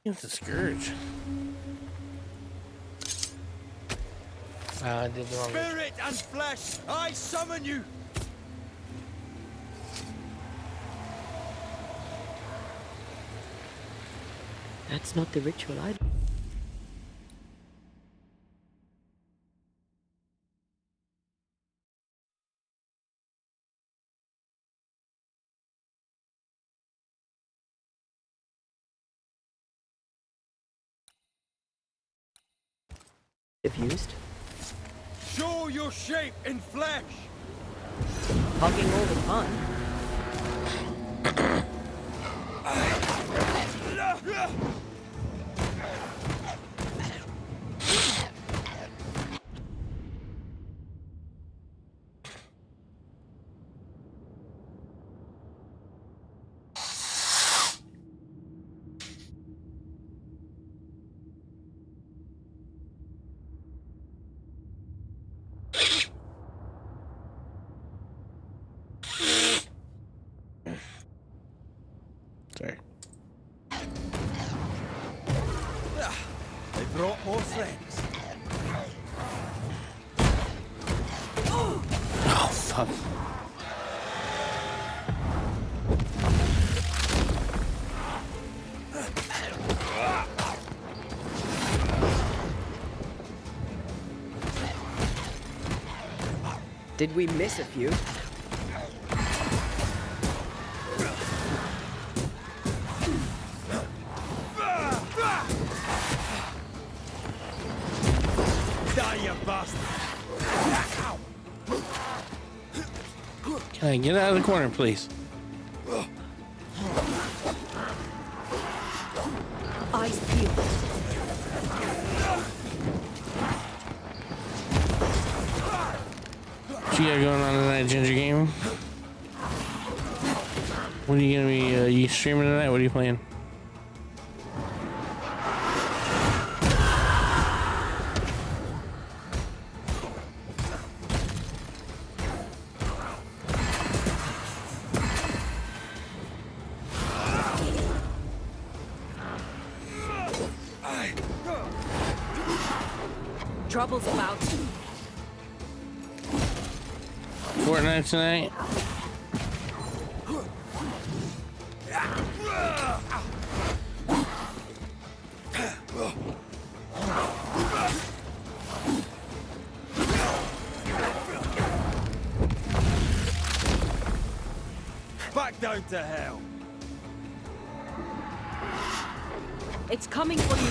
It's a scourge. I did the wrong. Spirit and flesh, I summon you! That's not the ritual I... have used. Show your shape in flesh! Hugging all the fun. Sorry. They brought more friends. Oh, fuck. Did we miss a few? Die, you bastard! Can I get out of the corner, please? Eyes peeled. What you got going on tonight, Ginger Game? What are you gonna be, you streaming tonight? What are you playing? Trouble's about. Fortnite tonight? Back down to hell! It's coming for you.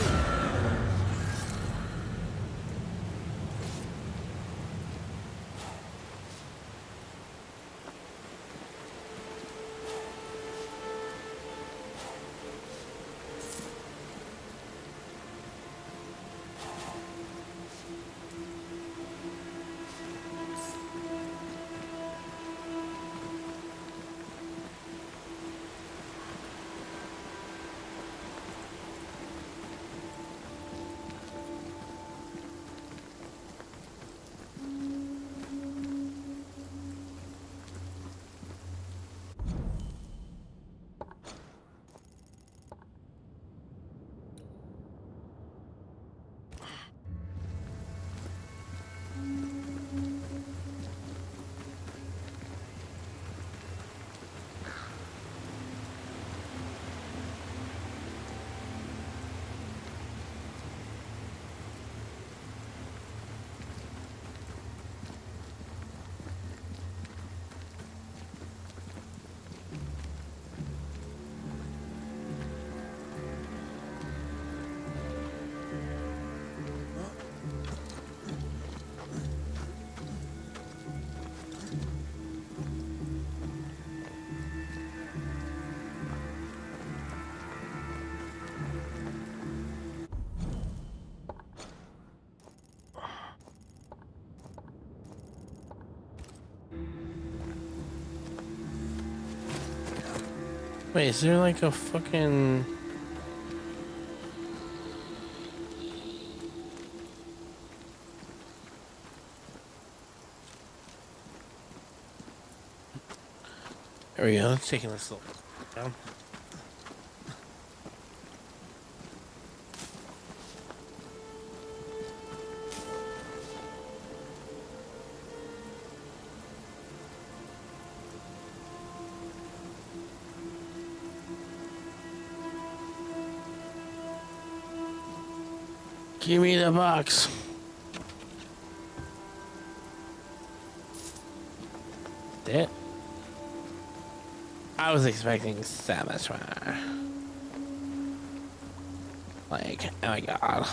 Wait, is there like a fucking... There we go. Let's take this little down. Give me the box. That. I was expecting so much more. Like, oh my god.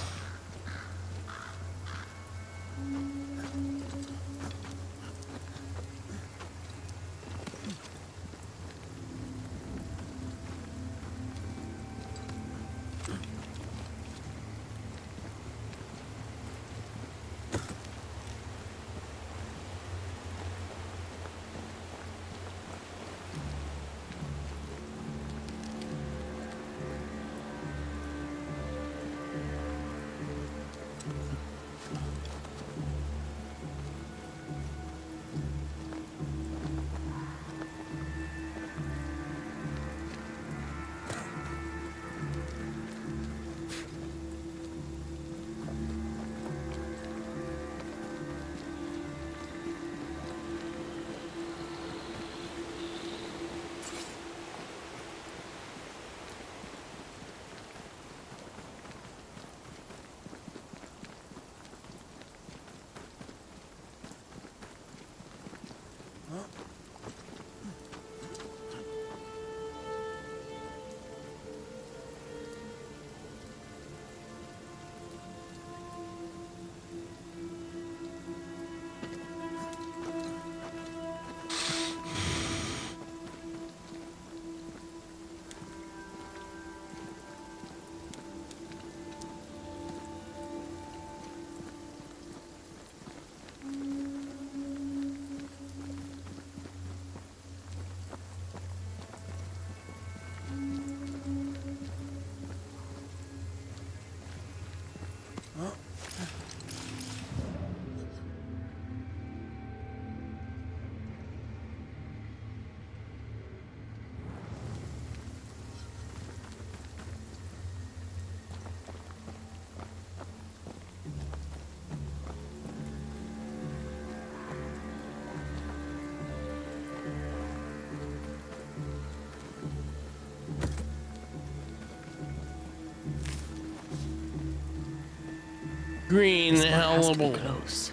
Green This one has to be hellable. close.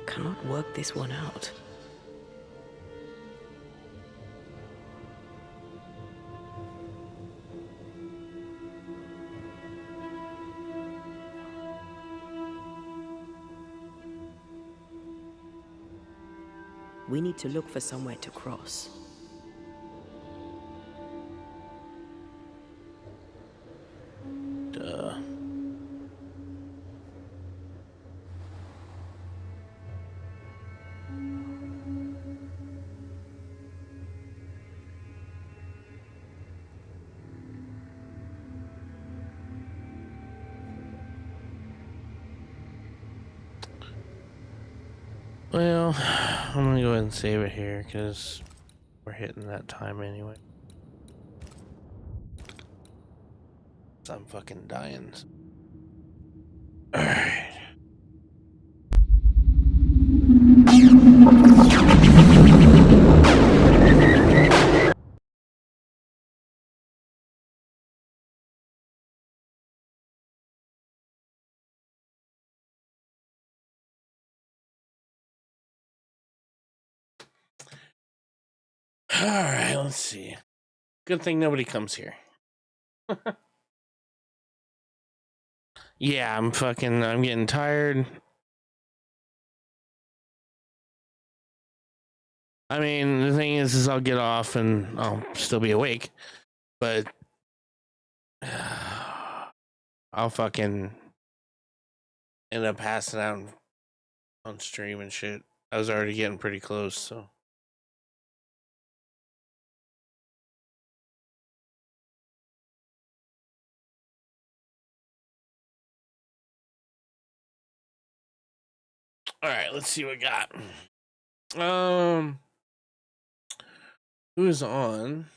Cannot work this one out. We need to look for somewhere to cross. Duh. Well, I'm gonna go ahead and save it here because we're hitting that time anyway. I'm fucking dying. Alright. Alright, let's see. Good thing nobody comes here. Yeah, I'm getting tired. I mean, the thing is I'll get off and I'll still be awake, but I'll fucking end up passing out on stream and shit. I was already getting pretty close, so. All right, let's see what we got. Who's on?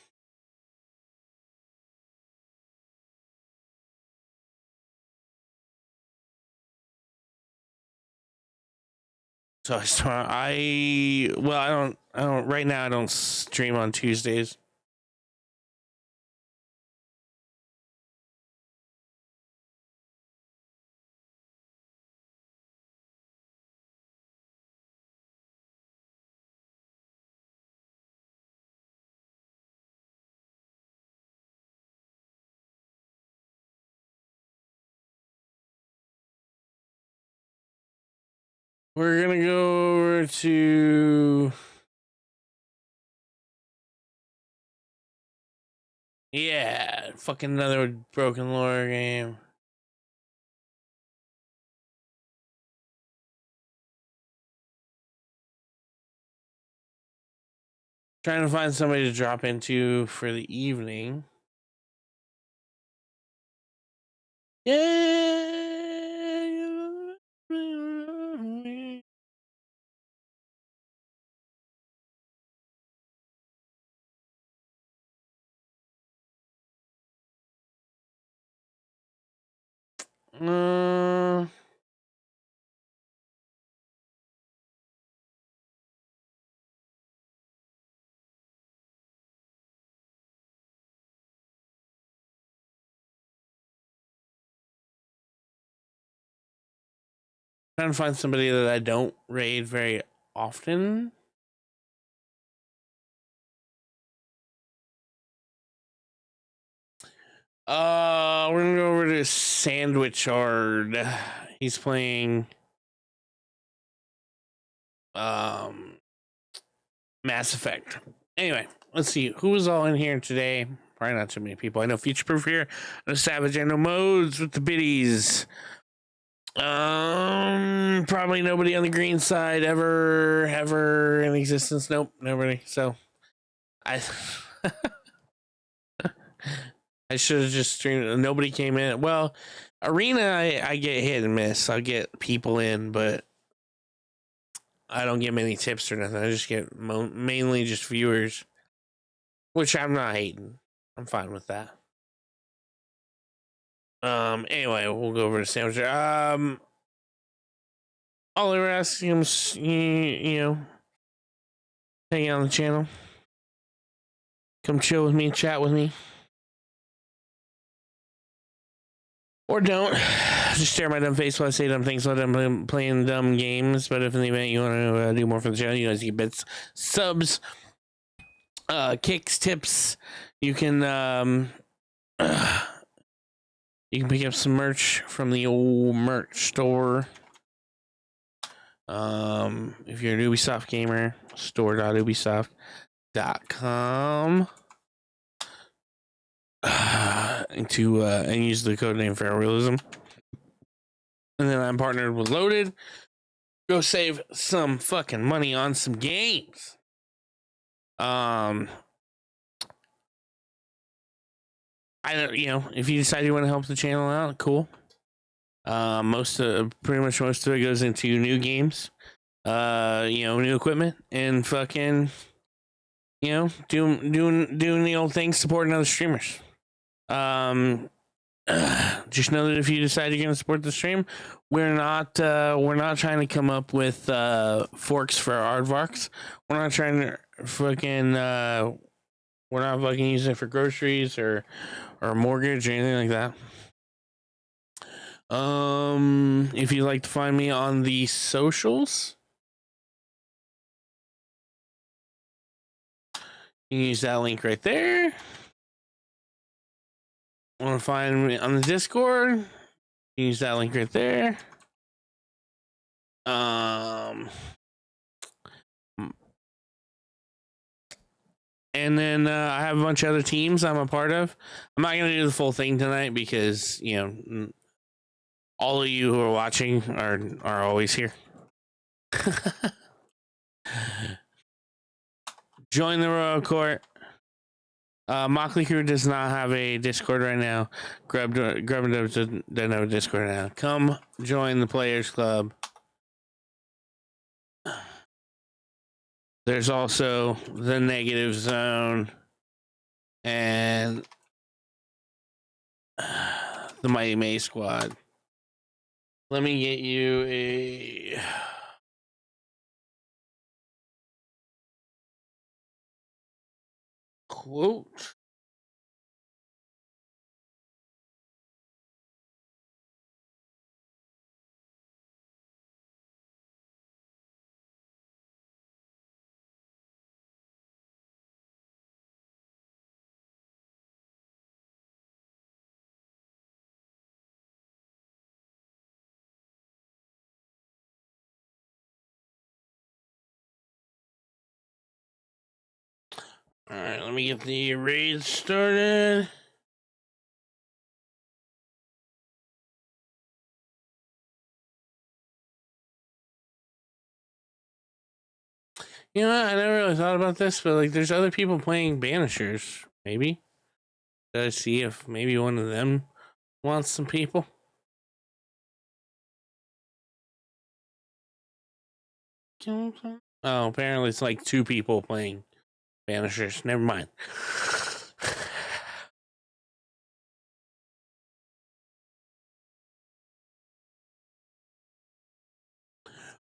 So I don't right now I don't stream on Tuesdays. We're gonna go over to fucking another Broken Lore game. Trying to find somebody to drop into for the evening. Yeah. Trying to find somebody that I don't raid very often. We're gonna go over to Sandwichard. He's playing Mass Effect. Anyway, let's see who was all in here today. Probably not too many people. I know Future Proof here. I know Savage. I know Modes with the biddies. Probably nobody on the green side ever in existence. Nope, nobody. So I I should have just streamed. Nobody came in. Well, Arena, I get hit and miss. I'll get people in, but I don't get many tips or nothing. I just get mainly just viewers, which I'm not hating. I'm fine with that. Anyway, we'll go over to Sandwich. All they were asking him, you know, hang out on the channel, come chill with me, chat with me. Or don't. Just stare at my dumb face while I say dumb things while I'm playing dumb games. But if in the event you want to do more for the channel, you guys get bits, subs, kicks, tips. You can pick up some merch from the old merch store. If you're an Ubisoft gamer, store.ubisoft.com. And use the code name Feral Realism. And then I'm partnered with Loaded. Go save some fucking money on some games. I don't, if you decide you want to help the channel out, cool. Pretty much most of it goes into new games, new equipment, and fucking, doing the old thing, supporting other streamers. Just know that if you decide you're going to support the stream, we're not trying to come up with forks for aardvarks. We're not trying to fucking we're not fucking using it for groceries or mortgage or anything like that. If you'd like to find me on the socials, you can use that link right there. Want to find me on the Discord? Use that link right there. And then I have a bunch of other teams I'm a part of. I'm not going to do the full thing tonight because, you know, all of you who are watching are always here. Join the Royal Court. Mockley Crew does not have a Discord right now. Grub doesn't have a Discord now. Come join the Players Club. There's also the Negative Zone and the Mighty May Squad. Let me get you a quote. All right, let me get the raid started. You know what? I never really thought about this, but like, there's other people playing Banishers. Maybe. Gotta see if maybe one of them wants some people. Oh, apparently it's like 2 people playing Banishers. Never mind.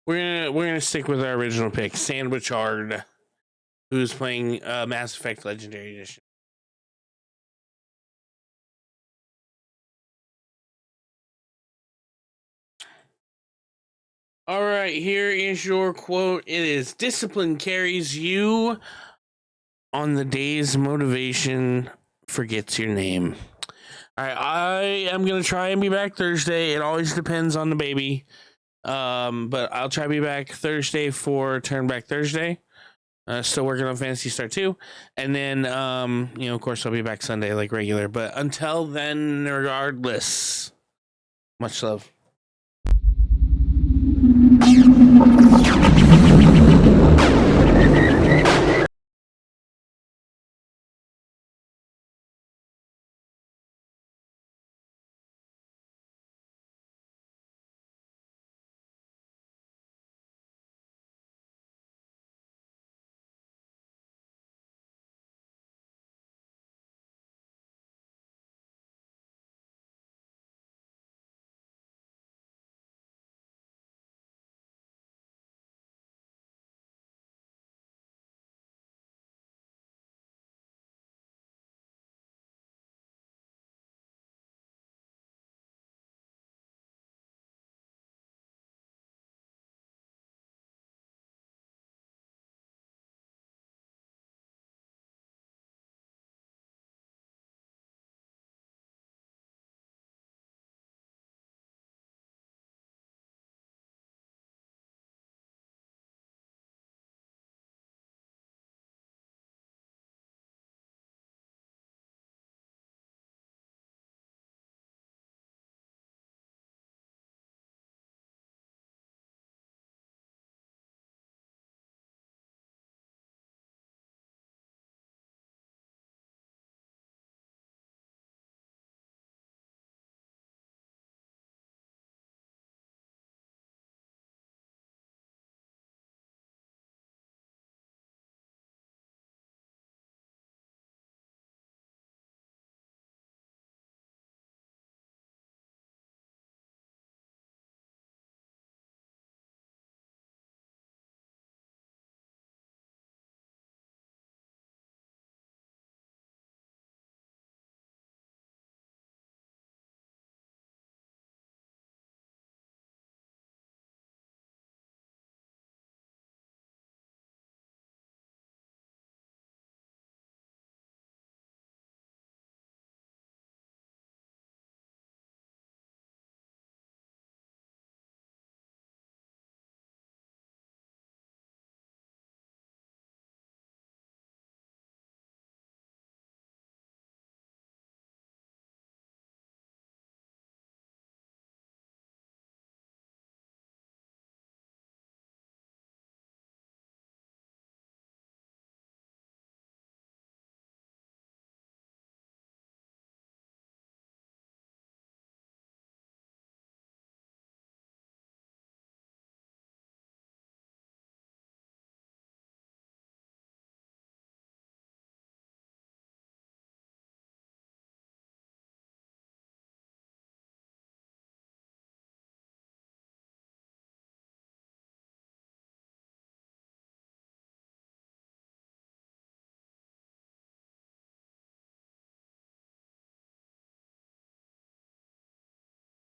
We're gonna stick with our original pick, Sandwich Hard, who's playing Mass Effect Legendary Edition. All right, here is your quote. It is: discipline carries you on the days motivation forgets your name. All right, I am gonna try and be back Thursday. It always depends on the baby. But I'll try to be back Thursday for Turn Back Thursday. Still working on Fantasy Star 2. And then, you know, of course, I'll be back Sunday like regular. But until then, regardless, much love.